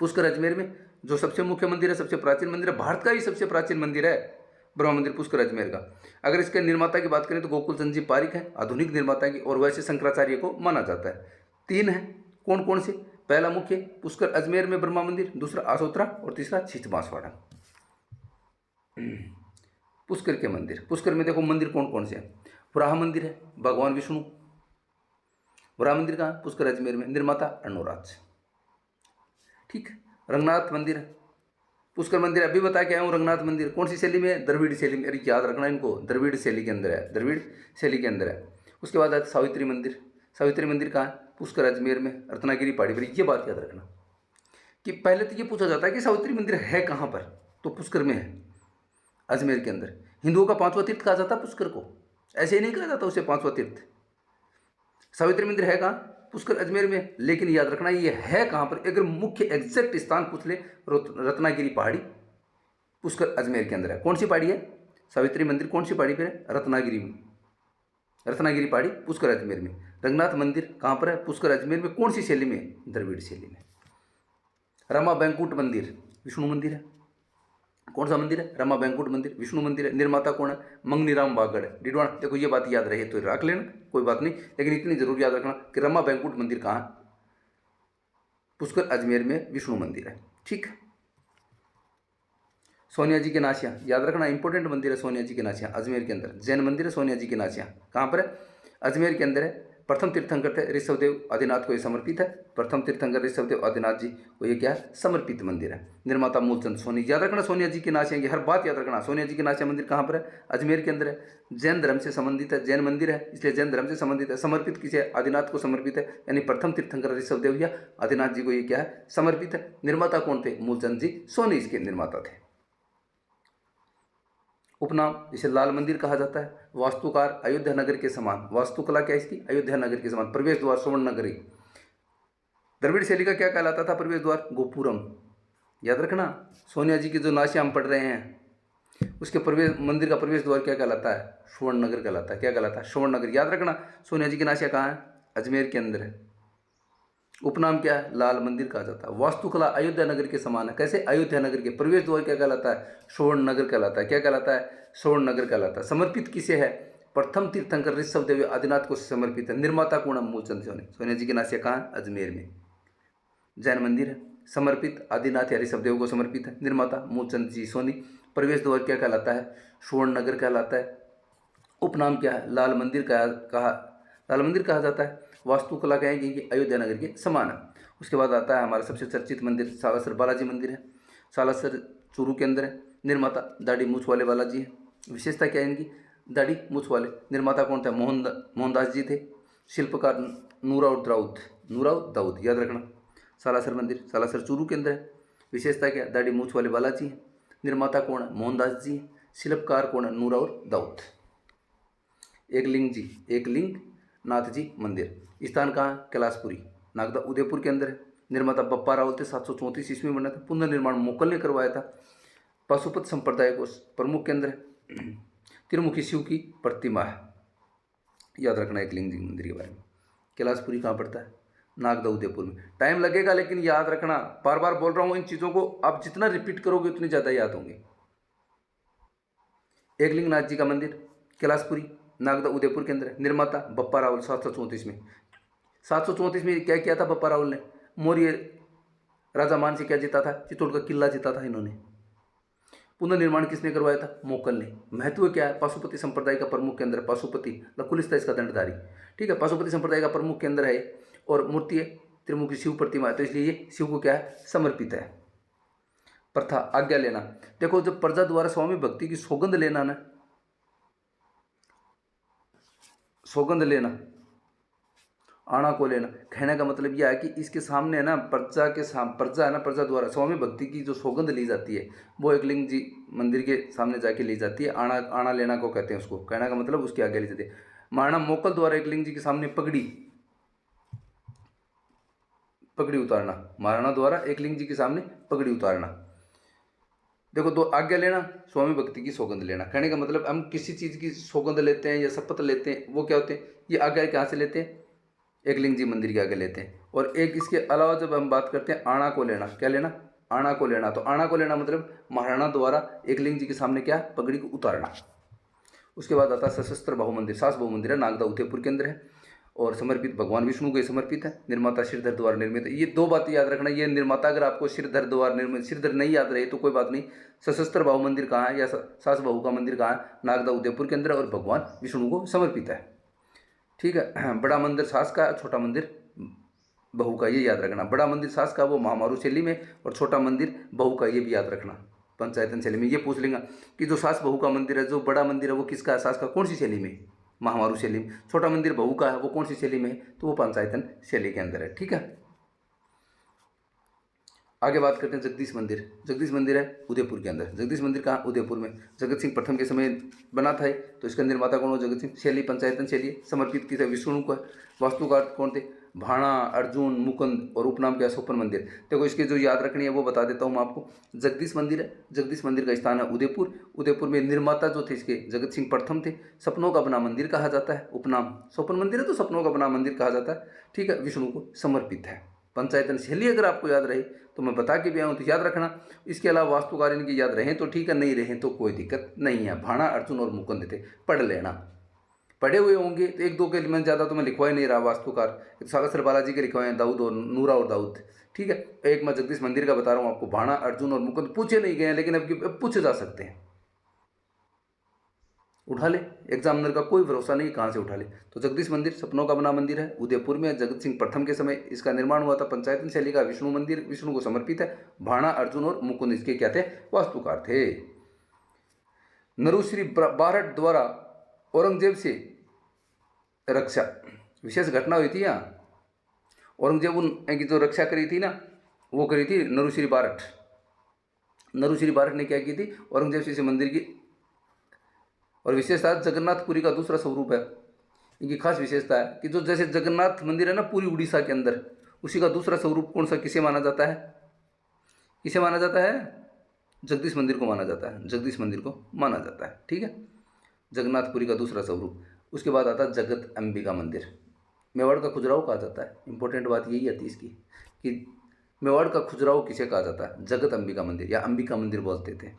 पुष्कर अजमेर में, जो सबसे मुख्य मंदिर है, सबसे प्राचीन मंदिर है, भारत का ही सबसे प्राचीन मंदिर है ब्रह्मा मंदिर पुष्कर अजमेर का। अगर इसके निर्माता की बात करें तो गोकुल चंद जी पारिक है, आधुनिक निर्माता की, और वैसे शंकराचार्य को माना जाता है। 3 है, कौन कौन से? पहला मुख्य पुष्कर अजमेर में ब्रह्मा मंदिर, दूसरा आसोत्रा, और तीसरा छींच बांसवाड़ा। पुष्कर के मंदिर, पुष्कर में देखो मंदिर कौन कौन से हैं। वराह मंदिर है, भगवान विष्णु। वराह मंदिर कहाँ? पुष्कर अजमेर में, निर्माता अर्णोराज। ठीक। रंगनाथ मंदिर, पुष्कर मंदिर अभी बता के आया हूँ। रंगनाथ मंदिर कौन सी शैली में है? द्रविड़ शैली में। अरे याद रखना इनको, द्रविड़ शैली के अंदर है, द्रविड़ शैली के अंदर है। उसके बाद आता सावित्री मंदिर। सावित्री मंदिर कहाँ है? पुष्कर अजमेर में, रत्नागिरी पहाड़ी पर। ये बात याद रखना कि पहले तो ये पूछा जाता है कि सावित्री मंदिर है कहाँ पर, तो पुष्कर में है, अजमेर के अंदर। हिंदुओं का 5वां तीर्थ कहा जाता है पुष्कर को, ऐसे ही नहीं कहा जाता उसे 5वां तीर्थ। सावित्री मंदिर है कहाँ? पुष्कर अजमेर में, लेकिन याद रखना ये है कहाँ पर। अगर मुख्य एग्जैक्ट स्थान पूछ ले, रत्नागिरी पहाड़ी पुष्कर अजमेर के अंदर है। कौन सी पहाड़ी है? सावित्री मंदिर कौन सी पहाड़ी पर है? रत्नागिरी में, रत्नागिरी पहाड़ी पुष्कर अजमेर में। रंगनाथ मंदिर कहाँ पर है? पुष्कर अजमेर में। कौन सी शैली में? द्रविड़ शैली में। रमा बैंकुट मंदिर विष्णु मंदिर है। कौन सा मंदिर है? रमा बैंकुट मंदिर विष्णु मंदिर है। निर्माता कौन है? मंगनीराम बागड़ डिडवाना। देखो ये बात याद रहे तो रख लेना, कोई बात नहीं, लेकिन इतनी जरूर याद रखना कि रमा बैंकुट मंदिर कहाँ है? पुष्कर अजमेर में विष्णु मंदिर है। ठीक। सोनिया जी के नासिया, याद रखना, इंपॉर्टेंट मंदिर है सोनिया जी के नासिया, अजमेर के अंदर। जैन मंदिर है सोनिया जी के नासिया, कहाँ पर है? अजमेर के अंदर है। प्रथम तीर्थंकर थे ऋषभदेव आदिनाथ को ये समर्पित है। प्रथम तीर्थंकर ऋषभदेव आदिनाथ जी को ये क्या है? समर्पित मंदिर है। निर्माता मूलचंद सोनी। याद रखना सोनिया जी के नासिया की हर बात याद रखना। सोनिया जी के नासिया मंदिर कहाँ पर है? अजमेर के अंदर है। जैन धर्म से संबंधित है, जैन मंदिर है इसलिए जैन धर्म से संबंधित है। समर्पित किसे? आदिनाथ को समर्पित है, यानी प्रथम तीर्थंकर ऋषभदेव या आदिनाथ जी को ये क्या है? समर्पित है। निर्माता कौन थे? मूलचंद जी सोनी इसके निर्माता थे। उपनाम इसे लाल मंदिर कहा जाता है। वास्तुकार अयोध्या नगर के समान, वास्तुकला क्या इसकी? अयोध्या नगर के समान। प्रवेश द्वार स्वर्ण नगरी। द्रविड़ शैली का क्या कहलाता था प्रवेश द्वार? गोपुरम। याद रखना, सोनिया जी की जो नासिया हम पढ़ रहे हैं उसके प्रवेश, मंदिर का प्रवेश द्वार क्या कहलाता है? स्वर्ण नगर कहलाता है। क्या कहलाता है? स्वर्ण नगर। याद रखना, सोनिया जी की नासिया कहाँ है? अजमेर के अंदर है। उपनाम क्या है? लाल मंदिर कहा जाता है। वास्तुकला अयोध्या नगर के समान है। कैसे? अयोध्या नगर के। प्रवेश द्वार क्या कहलाता है? स्वर्ण नगर कहलाता है। क्या कहलाता है? स्वर्ण नगर कहलाता है। समर्पित किसे है? प्रथम तीर्थंकर ऋषभदेव आदिनाथ को समर्पित है। निर्माता कौन है? मूलचंद सोनी। सोनिया जी की नासिया कहाँ है? अजमेर में। जैन मंदिर है, समर्पित आदिनाथ या ऋषभदेव को समर्पित है। निर्माता मूलचंद जी सोनी। प्रवेश द्वार क्या कहलाता है? स्वर्ण नगर कहलाता है। उपनाम क्या है? लाल मंदिर कहा लाल मंदिर कहा जाता है। वास्तुकला कहेंगे कि अयोध्या नगर के समान है। उसके बाद आता है हमारा सबसे चर्चित मंदिर सालासर बालाजी मंदिर है। सालासर चूरू के अंदर है। निर्माता दाढ़ी मूछ वाले बालाजी है। विशेषता क्या है इनकी? दाढ़ी मूछ वाले। निर्माता कौन थे? मोहनदास जी थे। शिल्पकार नूराव दाऊद, नूराव दाऊद याद रखना। सालासर मंदिर सालासर चूरू के अंदर है। विशेषता क्या? दाढ़ी मूछ वाले बालाजी हैं। निर्माता कौन है? मोहनदास जी। शिल्पकार कौन है? नूराव दाऊद। एकलिंग जी, एकलिंग नाथ जी मंदिर स्थान कहाँ? कैलाशपुरी, नागदा उदयपुर के अंदर है। निर्माता बप्पा रावल थे। 734 ईस्वी में बना था। पुनर्निर्माण मोकल ने करवाया था। पाशुपत संप्रदाय को प्रमुख केंद्र है। त्रिमुखी शिव की प्रतिमा है, याद रखना एकलिंग जी मंदिर के बारे में। कैलाशपुरी कहाँ पड़ता है? नागदा उदयपुर में। टाइम लगेगा लेकिन याद रखना, बार बार बोल रहा हूँ, इन चीज़ों को आप जितना रिपीट करोगे उतनी ज़्यादा याद होंगे। एकलिंग नाथ जी का मंदिर कैलाशपुरी नागदा उदयपुर के अंदर है। निर्माता बप्पा रावल 734 में। 734 में क्या किया था बप्पा रावल ने? मौर्य राजा मान से क्या जीता था? चित्तौड़ का किला जीता था इन्होंने। पुनर्निर्माण किसने करवाया था? मोकल ने। महत्व क्या है? पाशुपति संप्रदाय का प्रमुख केंद्र है। पाशुपति लकुलिस्ता इसका दंडधारी, ठीक है। पाशुपति संप्रदाय का प्रमुख केंद्र है और मूर्ति है त्रिमुखी शिव प्रतिमा है, तो इसलिए ये शिव को क्या है? समर्पित है। प्रथा आज्ञा लेना, देखो जब प्रजा द्वारा स्वामी भक्ति की सौगंध लेना ना, सौगंध लेना, आना को लेना, कहने का मतलब यह है कि इसके सामने ना प्रजा के प्रजा है ना, प्रजा द्वारा स्वामी भक्ति की जो सौगंध ली जाती है वो एकलिंग जी मंदिर के सामने जाके ली जाती है। आना आना लेना को कहते हैं उसको। कहने का मतलब उसके आगे ली जाती है। महाराणा मोकल द्वारा एकलिंग जी के सामने पगड़ी उतारना, महाराणा द्वारा एकलिंग जी के सामने पगड़ी उतारना। देखो दो आज्ञा लेना, स्वामी भक्ति की सौगंध लेना। कहने का मतलब हम किसी चीज़ की सौगंध लेते हैं या शपथ लेते हैं, वो क्या होते हैं? ये आज्ञा कहाँ से लेते हैं? एकलिंग जी मंदिर के आगे लेते हैं। और एक इसके अलावा जब हम बात करते हैं आना को लेना, क्या लेना? आना को लेना। तो आना को लेना मतलब महाराणा द्वारा एकलिंग जी के सामने क्या? पगड़ी को उतारना। उसके बाद आता है सशस्त्र बहु मंदिर, सास बहु मंदिर है, नागदा उदयपुर के अंदर है और समर्पित भगवान विष्णु को समर्पित है। निर्माता श्रीधर द्वारा निर्मित है। ये दो बातें याद रखना। ये निर्माता अगर आपको श्रीधर द्वारा निर्मित, श्रीधर नहीं याद रहे तो कोई बात नहीं। सशस्त्र बहु मंदिर कहाँ है या सास बहु का मंदिर कहाँ है? नागदा उदयपुर के अंदर और भगवान विष्णु को समर्पित है, ठीक है। बड़ा मंदिर सास का, छोटा मंदिर बहू का, ये याद रखना। बड़ा मंदिर सास का वो महामारू शैली में और छोटा मंदिर बहू का, ये भी याद रखना। पंचायतन शैली में ये पूछ लेंगे कि जो सास बहू का मंदिर है, जो बड़ा मंदिर है वो किसका है? सास का। कौन सी शैली में? महामारू शैली में। छोटा मंदिर बहू का है, वो कौन सी शैली में है? तो वो पंचायतन शैली के अंदर है, ठीक है। आगे बात करते हैं जगदीश मंदिर। जगदीश मंदिर है उदयपुर के अंदर। जगदीश मंदिर कहाँ? उदयपुर में। जगत सिंह प्रथम के समय बना था, तो इसका निर्माता कौन हो? जगत सिंह। शैली पंचायतन शैली, समर्पित की था विष्णु को। वास्तुकार कौन थे? भाणा, अर्जुन, मुकुंद और उपनाम क्या? सोपन मंदिर। देखो इसके जो याद रखनी है वो बता देता हूँ मैं आपको। जगदीश मंदिर है, जगदीश मंदिर का स्थान है उदयपुर। उदयपुर में निर्माता जो थे इसके जगत सिंह प्रथम थे। सपनों का बना मंदिर कहा जाता है, उपनाम सोपन मंदिर है तो सपनों का बना मंदिर कहा जाता है, ठीक है। विष्णु को समर्पित है। पंचायतन शैली अगर आपको याद रहे तो मैं बता के भी आऊँ तो याद रखना। इसके अलावा वास्तुकार इनकी याद रहें तो ठीक है, नहीं रहें तो कोई दिक्कत नहीं है। भाणा, अर्जुन और मुकुंद थे, पढ़ लेना। पढ़े हुए होंगे तो एक दो के मैं ज़्यादा तो मैं लिखवा ही नहीं रहा। वास्तुकार सालासर बालाजी के लिखवाए हैं, दाऊद और नूरा और दाऊद, ठीक है। एक मैं जगदीश मंदिर का बता रहा हूँ आपको। भाणा, अर्जुन और मुकुंद पूछे नहीं गए हैं लेकिन अब पूछे जा सकते हैं। उठा ले, एग्जामिनर का कोई भरोसा नहीं कहाँ से उठा ले। तो जगदीश मंदिर सपनों का बना मंदिर है, उदयपुर में। जगत सिंह प्रथम के समय इसका निर्माण हुआ था। पंचायतन शैली का विष्णु मंदिर, विष्णु को समर्पित है। भाणा, अर्जुन और मुकुंद इसके क्या थे? वास्तुकार थे। नरुश्री बारट द्वारा औरंगजेब से रक्षा, विशेष घटना हुई थी यहाँ। औरंगजेब उनकी जो रक्षा करी थी ना, वो करी थी नरुश्री बारट। नरुश्री बारट ने क्या की थी? औरंगजेब से इस मंदिर की। और विशेषता जगन्नाथपुरी का दूसरा स्वरूप है। इनकी खास विशेषता है कि जो जैसे जगन्नाथ मंदिर है ना पूरी उड़ीसा के अंदर, उसी का दूसरा स्वरूप कौन सा, किसे माना जाता है? किसे माना जाता है? जगदीश मंदिर को माना जाता है। जगदीश मंदिर को माना जाता है, ठीक है। जगन्नाथपुरी का दूसरा स्वरूप। उसके बाद आता है जगत अंबिका मंदिर। मेवाड़ का खजुराहो कहा जाता है। इंपॉर्टेंट बात यही आती है इसकी कि मेवाड़ का खजुराहो किसे कहा जाता है? जगत अंबिका मंदिर या अंबिका मंदिर बोलते थे।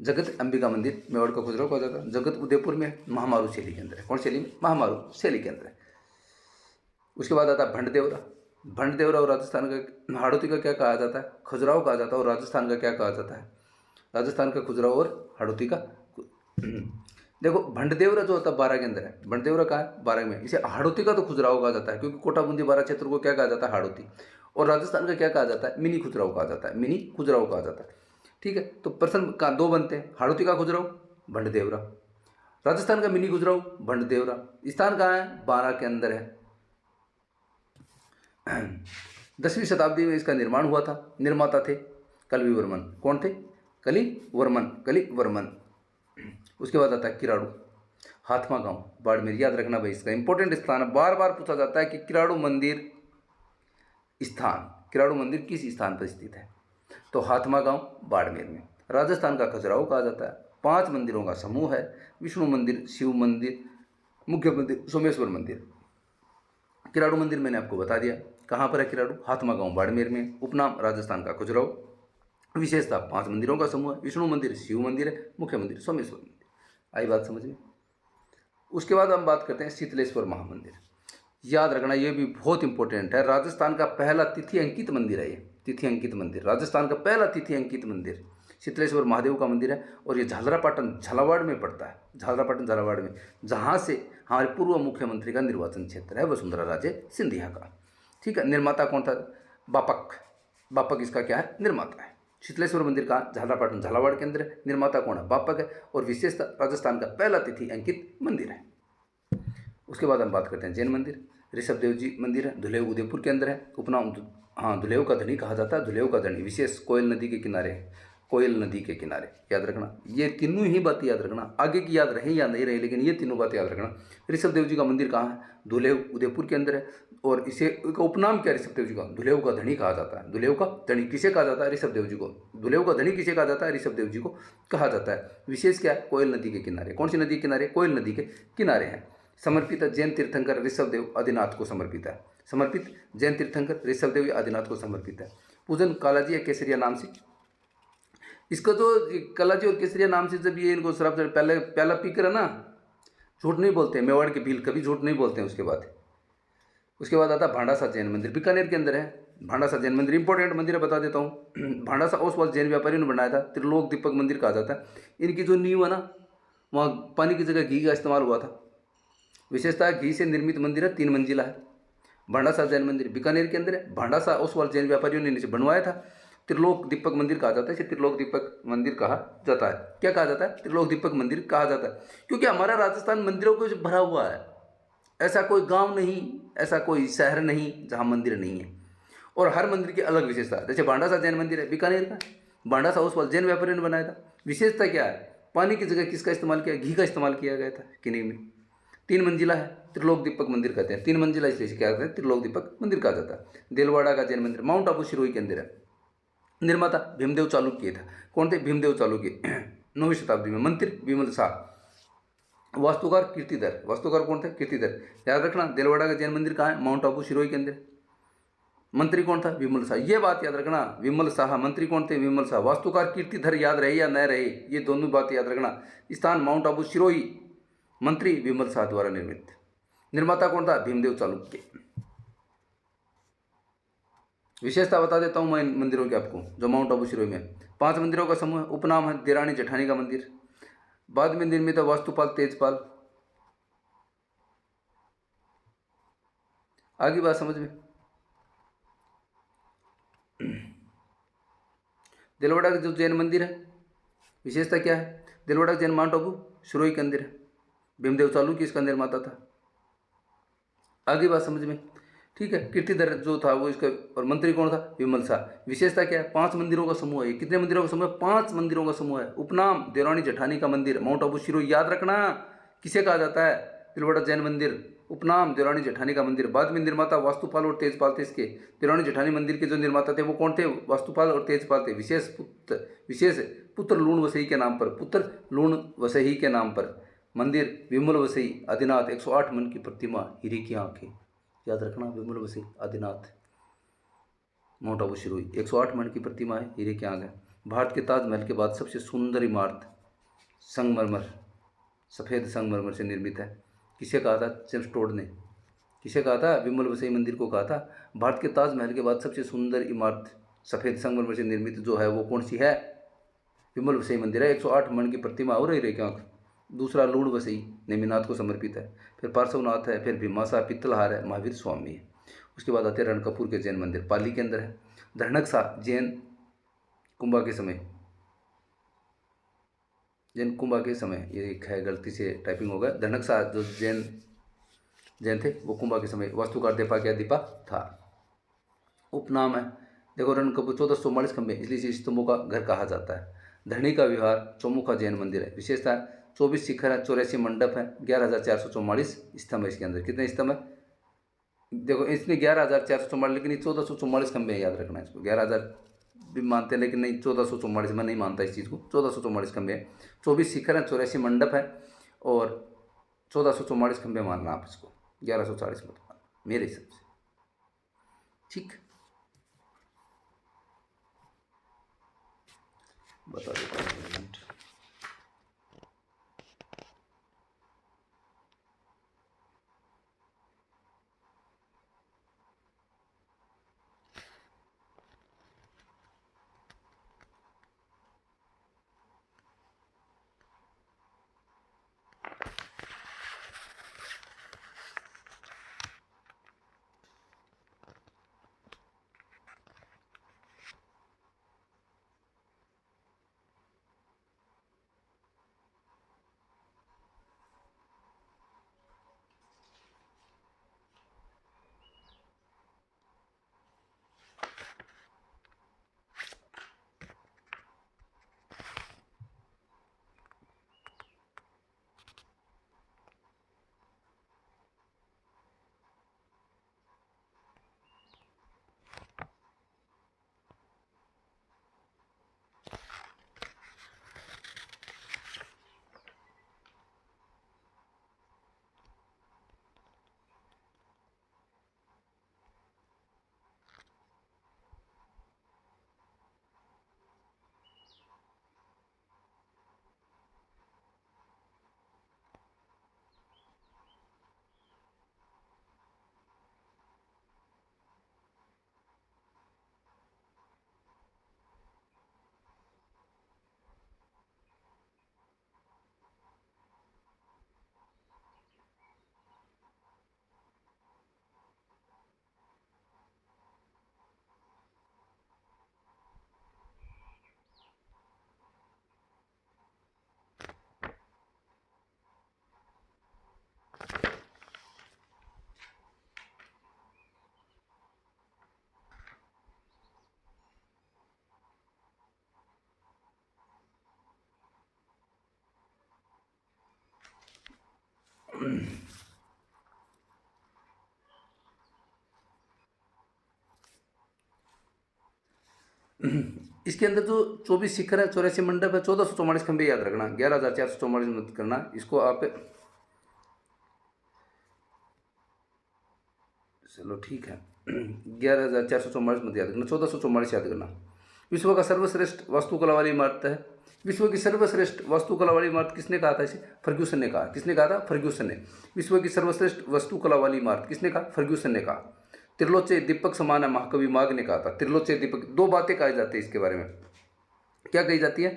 जगत अंबिका मंदिर मेवाड़ का खजुराहो कहा जाता है। जगत उदयपुर में, महामारू शैली के अंदर है। कौन शैली में? महामारू शैली के अंदर है। उसके बाद आता है भंड-देवरा। भंड-देवरा और राजस्थान का हाड़ौती का क्या कहा जाता है? खजुराहो कहा जाता है। और राजस्थान का क्या कहा जाता है? राजस्थान का खजुराहो और हाड़ौती का देखो भंडदेवरा जो होता है 12 के अंदर है, भंडदेवरा कहाँ है 12 में। इसे हाड़ौती का तो खुजराहो कहा जाता है, क्योंकि कोटा बूंदी 12 क्षेत्र को क्या कहा जाता है, हाड़ौती। और राजस्थान का क्या कहा जाता है, मिनी खुजराहो कहा जाता है, मिनी खुजराहो कहा जाता है। ठीक है, तो प्रश्न का दो बनते हैं, हाड़ौती का खुजराहो, भंडदेवरा। राजस्थान का मिनी खुजराहो, भंडदेवरा। स्थान कहाँ है, 12 के अंदर है। 10वीं शताब्दी में इसका निर्माण हुआ था, निर्माता थे कलिवर्मन। कौन थे, कलिवर्मन, कलिवर्मन। उसके बाद आता है किराड़ू, हाथमा गांव, बाड़मेर। याद रखना भाई, इसका इंपॉर्टेंट स्थान है, बार बार पूछा जाता है कि किराड़ू मंदिर स्थान, किराड़ू मंदिर किस स्थान पर स्थित है, तो हाथमा गांव, बाड़मेर में। राजस्थान का खजुराहो कहा जाता है। 5 मंदिरों का समूह है, विष्णु मंदिर, शिव मंदिर, मुख्य मंदिर, सोमेश्वर मंदिर। किराड़ू मंदिर मैंने आपको बता दिया, कहाँ पर है किराड़ू, हाथमा गांव, बाड़मेर में। उपनाम राजस्थान का खजुराहो। विशेषता 5 मंदिरों का समूह है, विष्णु मंदिर, शिव मंदिर है, मुख्य मंदिर सोमेश्वर मंदिर। आई बात समझ में। उसके बाद हम बात करते हैं शीतलेश्वर महामंदिर। याद रखना, ये भी बहुत इंपॉर्टेंट है, राजस्थान का पहला तिथि अंकित मंदिर है ये, तिथि अंकित मंदिर, राजस्थान का पहला तिथि अंकित मंदिर शीतलेश्वर महादेव का मंदिर है। और ये झालरापाटन झालावाड़ में पड़ता है, झालरापाटन झालावाड़ में, जहाँ से हमारे पूर्व मुख्यमंत्री का निर्वाचन क्षेत्र है वसुंधरा राजे सिंधिया का। ठीक है, निर्माता कौन था, बापक, बापक इसका क्या है, निर्माता है। शीतलेश्वर मंदिर का झालरापाटन झालावाड़ के अंदर है, निर्माता कौन है, बापक है। और विशेषता राजस्थान का पहला तिथि अंकित मंदिर है। उसके बाद हम बात करते हैं जैन मंदिर। ऋषभ देव जी मंदिर है, धुलेव उदयपुर के अंदर है। उपनाम धुलेव का धनी कहा जाता है, धुलेव का धनी। विशेष कोयल नदी के किनारे है, कोयल नदी के किनारे। याद रखना, ये तीनों ही बातें याद रखना, आगे की याद रहे या नहीं रहे, लेकिन ये तीनों बातें याद रखना। ऋषभ देव जी का मंदिर कहाँ है, धुलेव उदयपुर के अंदर है। और इसे का उपनाम क्या है ऋषभ देव जी का, धुलेव का धनी कहा जाता है। धुलेव का धनी किसे कहा जाता है, ऋषभ देव जी को। धुलेव का धनी किसे कहा जाता है, ऋषभ देव जी को कहा जाता है। विशेष क्या है, कोयल नदी के किनारे। कौन सी नदी के किनारे, कोयल नदी के किनारे है। समर्पित जैन तीर्थंकर ऋषभदेव आदिनाथ को समर्पित है, समर्पित जैन तीर्थंकर ऋषभदेव आदिनाथ को समर्पित है। पूजन कालाजी या केसरिया नाम से। इसका जो कालाजी और केसरिया नाम से जब ये इनको शराब पहले पहला पीकर है ना, झूठ नहीं बोलते, मेवाड़ के भील कभी झूठ नहीं बोलते हैं। उसके बाद आता भांडासा जैन मंदिर, बीकानेर के अंदर है। भांडासा जैन मंदिर इंपॉर्टेंट मंदिर है, बता देता हूँ। भांडासा ओसवाल जैन व्यापारियों ने बनाया था, त्रिलोक दीपक मंदिर कहा जाता है। इनकी जो नींव है ना, वहाँ पानी की जगह घी का इस्तेमाल हुआ था। विशेषता घी से निर्मित मंदिर है, 3 मंजिला है। भांडासा जैन मंदिर बीकानेर के अंदर है। भांडासा ओसवाल जैन व्यापारियों ने नीचे बनवाया था। त्रिलोक दीपक मंदिर कहा जाता है, इसे त्रिलोक दीपक मंदिर कहा जाता है। क्या कहा जाता है, त्रिलोक दीपक मंदिर कहा जाता है, क्योंकि हमारा राजस्थान मंदिरों को भरा हुआ है। ऐसा कोई गांव नहीं, ऐसा कोई शहर नहीं जहां मंदिर नहीं है। और हर मंदिर की अलग विशेषता है। जैसे भांडासा जैन मंदिर है बीकानेर का, भांडासा ओसवाल जैन व्यापारियों ने बनाया था। विशेषता क्या है, पानी की जगह किसका इस्तेमाल किया, घी का इस्तेमाल किया गया था किन्हीं में। 3 मंजिला है, त्रिलोक दीपक मंदिर कहते हैं। 3 मंजिला इसलिए क्या कहते हैं, त्रिलोक दीपक मंदिर कहा जाता है। देलवाड़ा का जैन मंदिर माउंट आबू सिरोही के अंदर है। निर्माता भीमदेव चालुक्य था। कौन थे, भीमदेव चालुक्य। 9वीं शताब्दी में। मंत्री विमल शाह। वास्तुकार कीर्तिधर, वास्तुकार कौन थे, कीर्तिधर। याद रखना, देलवाड़ा का जैन मंदिर कहाँ है, माउंट आबू सिरोही के अंदर। मंत्री कौन था, विमल शाह। ये बात याद रखना, विमल शाह। मंत्री कौन थे, विमल शाह। वास्तुकार कीर्तिधर याद रहे या न रहे, ये दोनों बातें याद रखना। स्थान माउंट आबू सिरोही, मंत्री विमल शाह द्वारा निर्मित। निर्माता कौन था, भीमदेव चालुक्य। विशेषता बता देता हूं मैं मंदिरों की आपको, जो माउंट आबू सिरोही में 5 मंदिरों का समूह है। उपनाम है देरानी जेठानी का मंदिर। बाद में निर्मित है वास्तुपाल तेजपाल। आगे बात समझ में। दिलवाड़ा का जो जैन मंदिर है, विशेषता क्या है, दिलवाड़ा जैन माउंट आबू सिरोही के अंदर है। भीमदेव चालुक्य इसका निर्माता था। आगे बात समझ में, ठीक है। कीर्तिधर जो था वो इसका, और मंत्री कौन था, विमल शाह। विशेषता क्या है, 5 मंदिरों का समूह है। कितने मंदिरों का समूह है, 5 मंदिरों का समूह है। उपनाम देवरानी जेठानी का मंदिर, माउंट आबू सिरोही। याद रखना किसे कहा जाता है, तिलवाड़ा जैन मंदिर। उपनाम देवरानी जेठानी का मंदिर। बाद में निर्माता वास्तुपाल और तेजपाल थे इसके। देवरानी जेठानी मंदिर के जो निर्माता थे वो कौन थे, वास्तुपाल और तेजपाल थे। विशेष पुत्र लूण वसई के नाम पर, पुत्र लूण वसई के नाम पर मंदिर। विमल वसई आदिनाथ, 108 मन की प्रतिमा, हीरे की आंखें। याद रखना, विमल वसई आदिनाथ, माउंट आबू सिरोही, 108 मन की प्रतिमा है, हीरे की आंख है। भारत के ताजमहल के बाद सबसे सुंदर इमारत, संगमरमर, सफ़ेद संगमरमर से निर्मित है। किसे कहा था, जेम्स टोड ने। किसे कहा था, विमल वसई मंदिर को कहा था। भारत के ताजमहल के बाद सबसे सुंदर इमारत सफ़ेद संगमरमर से निर्मित जो है वो कौन सी है, विमल वसई मंदिर है। 108 मन की प्रतिमा हो रही हीरे की आंख। दूसरा लूण वसई नेमिनाथ को समर्पित है, फिर पार्श्वनाथ है, फिर भीमासा पित्तलहार है, महावीर स्वामी है। उसके बाद आते हैं रणकपुर के जैन मंदिर, पाली के अंदर है। धरणकसा जैन कुंभा के समय, जैन कुंभा के समय, ये एक है गलती से टाइपिंग हो गया। धरणकसा जो जैन थे वो कुंभा के समय वास्तुकार दीपा था, उपनाम है। देखो रणकपुर 1444 खंबे, इसलिए इसे स्तंभों का घर कहा जाता है। धरणी का विहार चौमुखा जैन मंदिर है। विशेषता 24 शिखर है, 84 मंडप है, 11,444 स्तंभ है। इसके अंदर कितने स्तंभ है? देखो इसमें 11,444, लेकिन ये 1444 खंबे है, याद रखना है इसको। 11,000 भी मानते हैं लेकिन नहीं, 1444, मैं नहीं मानता इस चीज़ को। 1444 खंबे है, 24 शिखर है, 84 मंडप है और 1444 खंबे मानना आप इसको, 1140 मत मानना मेरे हिसाब से, ठीक। बता देता हूँ एक मिनट। इसके अंदर जो 24 शिखर है, 84 मंडप है, 1444 खंबे, याद रखना। 11,444 मत करना इसको आप। चलो ठीक है, 11,444 मत याद करना, 1444 याद करना। विश्व का सर्वश्रेष्ठ वास्तुकला वाली इमारत है। विश्व की सर्वश्रेष्ठ वास्तुकला वाली इमारत किसने कहा था? इसे फर्ग्यूसन ने कहा। किसने कहा था? फर्ग्यूसन ने। विश्व की सर्वश्रेष्ठ वास्तुकला वाली इमारत किसने कहा? फर्ग्यूसन ने कहा। त्रिलोच्य दीपक समान है, महाकवि माघ ने कहा था। त्रिलोच्य दीपक, दो बातें कही जाती है इसके बारे में। क्या कही जाती है?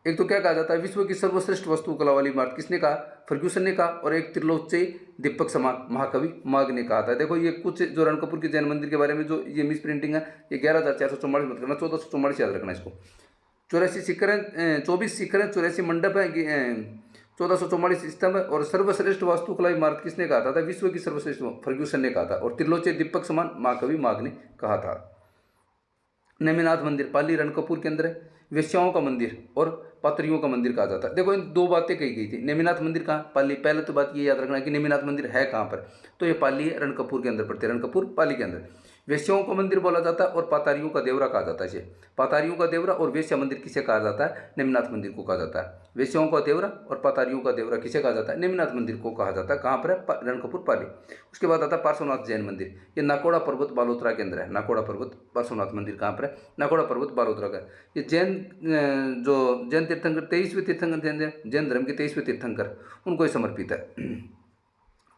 एक तो क्या कहा जाता है, विश्व की सर्वश्रेष्ठ वास्तुकला वाली इमारत किसने कहा? फर्ग्यूसन ने कहा। और एक त्रिलोच्य दीपक समान, महाकवि माघ ने कहा था। देखो ये कुछ जो रणकपुर के जैन मंदिर के बारे में जो ये मिस प्रिंटिंग है, ये 11,444 मत करना, 1444 याद रखना इसको। 84 शिखर है, 24 शिखर है, 84 मंडप है, 1444 स्तंभ है। और सर्वश्रेष्ठ वास्तुकला इमारत किसने कहा था? विश्व की सर्वश्रेष्ठ फर्ग्यूसन ने कहा था। और त्रिलोच्य दीपक समान, महाकवि माघ ने कहा था। नेमिनाथ मंदिर पाली रणकपुर के अंदर है। वेश्याओं का मंदिर और पात्रियों का मंदिर कहा जाता है। देखो इन दो बातें कही गई थी। नेमिनाथ मंदिर कहाँ? पाली। पहले तो बात ये याद रखना है कि नेमिनाथ मंदिर है कहाँ पर, तो ये पाली है, रणकपुर के अंदर पड़ते हैं, रणकपुर पाली के अंदर। वेश्याओं का मंदिर बोला जाता है और पातारियों का देवरा कहा जाता है इसे। पातारियों का देवरा और वेश्या मंदिर किसे कहा जाता है? नेमिनाथ मंदिर को कहा जाता है। वेश्याओं का देवरा और पातारियों का देवरा किसे कहा जाता है? नेमिनाथ मंदिर को कहा जाता है। कहाँ पर है? रणकपुर पाली। उसके बाद आता है पार्श्वनाथ जैन मंदिर। ये नाकोड़ा पर्वत बालोतरा के अंदर है। नाकोड़ा पर्वत पार्श्वनाथ मंदिर कहाँ पर है? नाकोड़ा पर्वत बालोतरा का। ये जैन जो जैन तीर्थंकर 23वें तीर्थंकर, जैन धर्म के 23वें तीर्थंकर, उनको ही समर्पित है।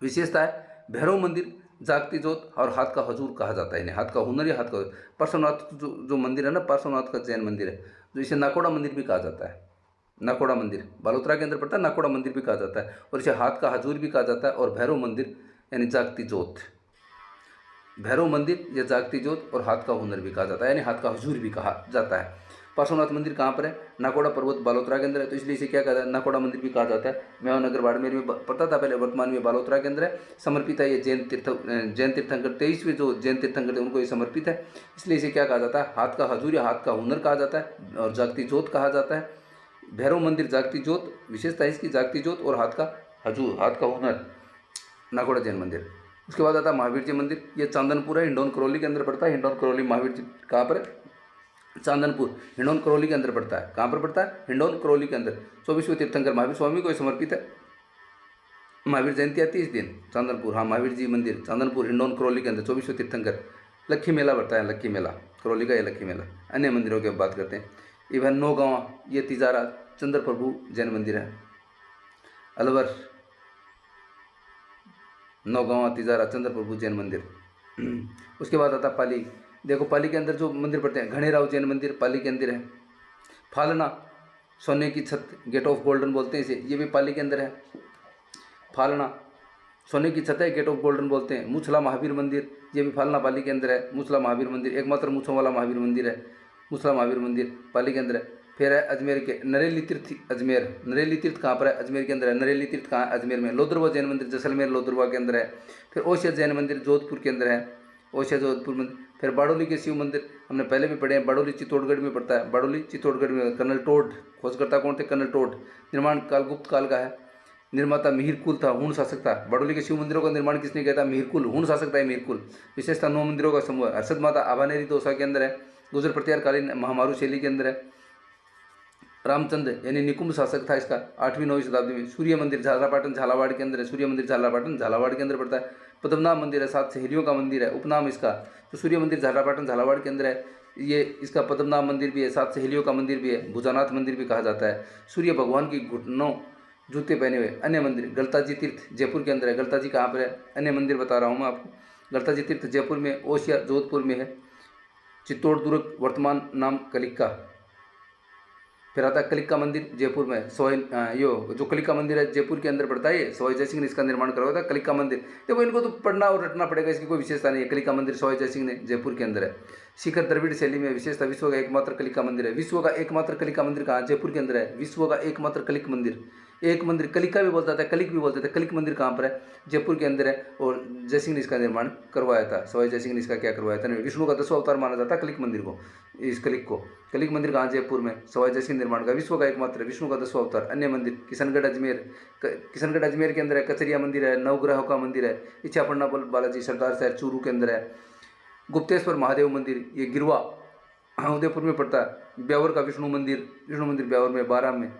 विशेषता है भैरव मंदिर, जागती जोत और हाथ का हजूर कहा जाता है इन्हें। हाथ का हुनर या हाथ का पार्श्वनाथ जो मंदिर है ना, पार्श्वनाथ का जैन मंदिर है, जो इसे नाकोड़ा मंदिर भी कहा जाता है। नाकोड़ा मंदिर बालोतरा के अंदर पड़ता है, नाकोड़ा मंदिर भी कहा जाता है, और इसे हाथ का हजूर भी कहा जाता है, और भैरव मंदिर यानी जागती जोत। भैरव मंदिर या जागती जोत और हाथ का हुनर भी कहा जाता है, यानी हाथ का हजूर भी कहा जाता है। पार्श्वनाथ मंदिर कहाँ पर है? नाकोड़ा पर्वत बालोतरा के अंदर है, तो इसलिए इसे क्या कहता है? नाकोड़ा मंदिर भी कहा जाता है। मेवानगर बाड़मेर में पड़ता था पहले, वर्तमान में बालोतरा के अंदर है। समर्पित है ये जैन तीर्थंकर 23वें जो जैन तीर्थंकर थे उनको ये समर्पित है, इसलिए इसे क्या कहा जाता है? हाथ का हजूर या हाथ का हुनर कहा जाता है, और जागती जोत कहा जाता है। भैरव मंदिर जागती जोत, विशेषता है इसकी जागती जोत और हाथ का हजूर, हाथ का हुनर, नाकोड़ा जैन मंदिर। उसके बाद आता है महावीर जी मंदिर, ये चांदनपुर है, हिंडौन करौली के अंदर पड़ता है। हिंडौन करौली महावीर जी कहाँ पर है? चांदनपुर हिंडौन करौली के अंदर पड़ता है। कहाँ पर पड़ता है? हिंडौन करौली के अंदर। 24वें तीर्थंकर महावीर स्वामी को समर्पित है। महावीर जयंती आती है इस दिन, चांदनपुर, हाँ महावीर जी मंदिर चांदनपुर हिंडौन करौली के अंदर। 24वें तीर्थंकर लक्खी मेला बढ़ता है, लक्खी मेला करौली का, ये लक्खी मेला। अन्य मंदिरों की बात करते हैं। इवन नौगांव, ये तिजारा चंद्र प्रभु जैन मंदिर है। अलवर, नौगांव, तिजारा चंद्र प्रभु जैन मंदिर। उसके बाद आता पाली। देखो पाली के अंदर जो मंदिर पड़ते हैं, घनेराव जैन मंदिर पाली के अंदर है। फालना, सोने की छत, गेट ऑफ गोल्डन बोलते हैं इसे, ये भी पाली के अंदर है। फालना सोने की छत है, गेट ऑफ गोल्डन बोलते हैं। मुछला महावीर मंदिर, ये भी फालना पाली के अंदर है। मुछला महावीर मंदिर एकमात्र मूछों वाला महावीर मंदिर है, मुछला महावीर मंदिर पाली के अंदर है। फिर है अजमेर के नरेली तीर्थ, अजमेर। नरेली तीर्थ कहाँ पर है? अजमेर के अंदर है। नरेली तीर्थ कहाँ है? अजमेर में। लोद्रवा जैन मंदिर जैसलमेर लोद्रवा के अंदर है। फिर ओशिया जैन मंदिर जोधपुर के अंदर है, ओशिया जोधपुर मंदिर। फिर बाड़ोली के शिव मंदिर हमने पहले भी पढ़े हैं, बाड़ोली चित्तौड़गढ़ में पड़ता है। बाड़ोली चित्तौड़गढ़ में। कर्नल टोड, खोजकर्ता कौन थे? Colonel Tod. निर्माण काल गुप्त काल का है। निर्माता मिहिरकुल था, हूण शासक था। बाड़ोली के शिव मंदिरों का निर्माण किसने किया था? मिहिरकुल, हूण शासक था ये मिहिरकुल। विशेषता 9 मंदिरों का समूह है। हर्षद माता आभानेरी दौसा के अंदर है। गुजर प्रत्यार कालीन महामारू शैली के अंदर है। रामचंद्र यानी निकुंभ शासक था इसका 8वीं 9वीं शताब्दी में। सूर्य मंदिर झालापाटन झालावाड़ के अंदर है। सूर्य मंदिर झालापाटन झालावाड़ के अंदर पड़ता है। पद्मनाभ मंदिर है, 7 सहेलियों का मंदिर है, उपनाम इसका। तो सूर्य मंदिर झालापाटन झालावाड़ के अंदर है, ये इसका पद्मनाभ मंदिर भी है, 7 सहेलियों का मंदिर भी है, भुजानाथ मंदिर भी कहा जाता है। सूर्य भगवान की घुटनों जूते पहने हुए। अन्य मंदिर गलताजी तीर्थ जयपुर के अंदर है। गलताजी कहाँ पर है? अन्य मंदिर बता रहा हूँ मैं आपको। गलताजी तीर्थ जयपुर में, ओशिया जोधपुर में है। चित्तौड़ दुर्ग वर्तमान नाम कलिक्का। फिर आता है कलिक्का मंदिर जयपुर में। यो जो कलिक्का मंदिर है जयपुर के अंदर पड़ता है, ये सवाई जय सिंह ने इसका निर्माण करवाया था। कलिक्का मंदिर देखो, इनको तो पढ़ना और रटना पड़ेगा, इसकी कोई विशेषता नहीं है। कलिक्का मंदिर सवाई जय सिंह ने जयपुर के अंदर है। शिखर द्रविड़ शैली में विशेषता, विश्व का एकमात्र कलिक्का मंदिर है। विश्व का एकमात्र कलिक्का मंदिर कहाँ? जयपुर के अंदर है। विश्व का एकमात्र कलिक मंदिर, एक मंदिर कलिका भी बोलता था, कलिक भी बोलते थे। कलिक मंदिर कहाँ पर है? जयपुर के अंदर है, और जयसिंह ने इसका निर्माण करवाया था। सवाई जयसिंह ने इसका क्या करवाया था? विष्णु का 10वां अवतार माना जाता है कलिक मंदिर को, इस कलिक को। कलिक मंदिर कहाँ? जयपुर में। सवाई जयसिंह निर्माण का, विश्व का एकमात्र, विष्णु का 10वां अवतार। अन्य मंदिर किशनगढ़ अजमेर, किशनगढ़ अजमेर के अंदर है। कचरिया मंदिर है, नवग्रहों का मंदिर है। इच्छापन्ना बालाजी सरदार शहर चूरू के अंदर है। गुप्तेश्वर महादेव मंदिर, ये गिरवा उदयपुर में पड़ता है। ब्यावर का विष्णु मंदिर ब्यावर में, 12 में।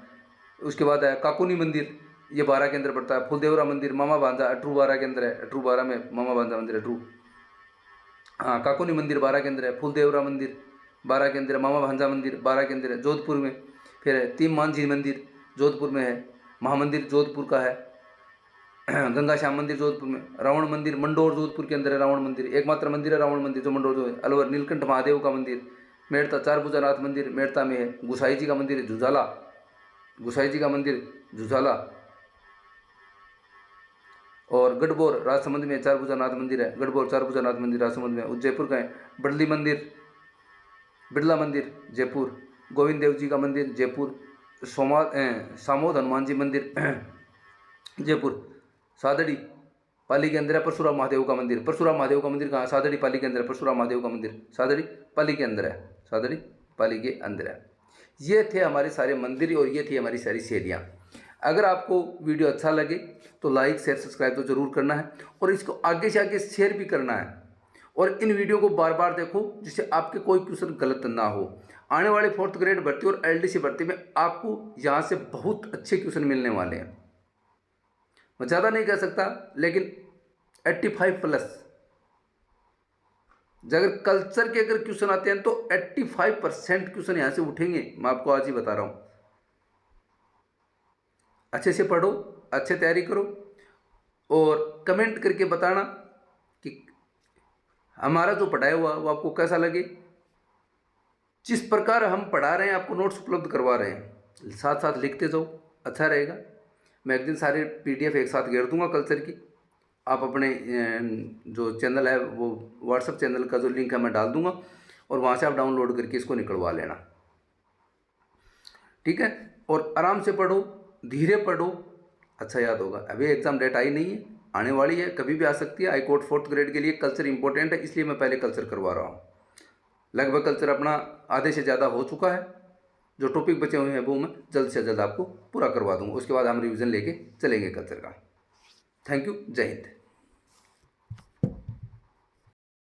उसके बाद है काकुनी मंदिर, ये 12 के अंदर पड़ता है। फुलदेवरा मंदिर मामा भांजा अटरू 12 के अंदर है। अटरू 12 में मामा भांजा मंदिर अटरू। हाँ, काकुनी मंदिर 12 के अंदर है। फुलदेवरा मंदिर 12 के अंदर है। मामा भांजा मंदिर 12 के अंदर है, जोधपुर में। फिर है तीन मांझी मंदिर, जोधपुर में है। महामंदिर जोधपुर का है। गंगा श्याम मंदिर जोधपुर में। रावण मंदिर मंडोर जोधपुर के अंदर है। रावण मंदिर एकमात्र मंदिर है, रावण मंदिर जो मंडोर जो है। अलवर नीलकंठ महादेव का मंदिर। मेड़ता चारभुजानाथ मंदिर मेड़ता में है। गुसाई जी का मंदिर झुझाला, गुसाई जी का मंदिर झुझाला। और गढ़बोर राजसमंद में चारभुजानाथ मंदिर है। गढ़बोर चारभुजानाथ मंदिर राजसमंद में। जयपुर का है बड़ली मंदिर, बिड़ला मंदिर जयपुर। गोविंद देव जी का मंदिर जयपुर। सामोद हनुमान जी मंदिर जयपुर। सादड़ी पाली के अंदर है। परशुराम महादेव का मंदिर, परशुराम महादेव का मंदिर कहाँ? सादड़ी पाली के अंदर है। परशुराम महादेव का मंदिर सादड़ी पाली के अंदर है। सादड़ी पाली के अंदर है। ये थे हमारे सारे मंदिर और ये थी हमारी सारी शैलियाँ। अगर आपको वीडियो अच्छा लगे तो लाइक शेयर सब्सक्राइब तो जरूर करना है, और इसको आगे से आगे शेयर भी करना है। और इन वीडियो को बार बार देखो जिससे आपके कोई क्वेश्चन गलत ना हो। आने वाले 4th ग्रेड भर्ती और LDC भर्ती में आपको यहाँ से बहुत अच्छे क्वेश्चन मिलने वाले हैं। मैं ज़्यादा नहीं कह सकता, लेकिन 85+ अगर कल्चर के अगर क्वेश्चन आते हैं तो 85% क्वेश्चन यहाँ से उठेंगे। मैं आपको आज ही बता रहा हूँ। अच्छे से पढ़ो, अच्छे तैयारी करो, और कमेंट करके बताना कि हमारा जो पढ़ाया हुआ वो आपको कैसा लगे। जिस प्रकार हम पढ़ा रहे हैं, आपको नोट्स उपलब्ध करवा रहे हैं, साथ साथ लिखते जाओ, अच्छा रहेगा। मैं एक दिन सारे PDF एक साथ घेर दूंगा कल्चर की। आप अपने जो चैनल है वो व्हाट्सएप चैनल का जो लिंक है मैं डाल दूंगा, और वहाँ से आप डाउनलोड करके इसको निकलवा लेना, ठीक है। और आराम से पढ़ो, धीरे पढ़ो, अच्छा याद होगा। अभी एग्ज़ाम डेट आई नहीं है, आने वाली है, कभी भी आ सकती है। हाई कोर्ट 4th ग्रेड के लिए कल्चर इंपॉर्टेंट है, इसलिए मैं पहले कल्चर करवा रहा हूँ। लगभग कल्चर अपना आधे से ज़्यादा हो चुका है। जो टॉपिक बचे हुए हैं वो मैं जल्द से जल्द आपको पूरा करवा दूँगा। उसके बाद हम रिवीजन लेके चलेंगे कल्चर का। थैंक यू, जय हिंद।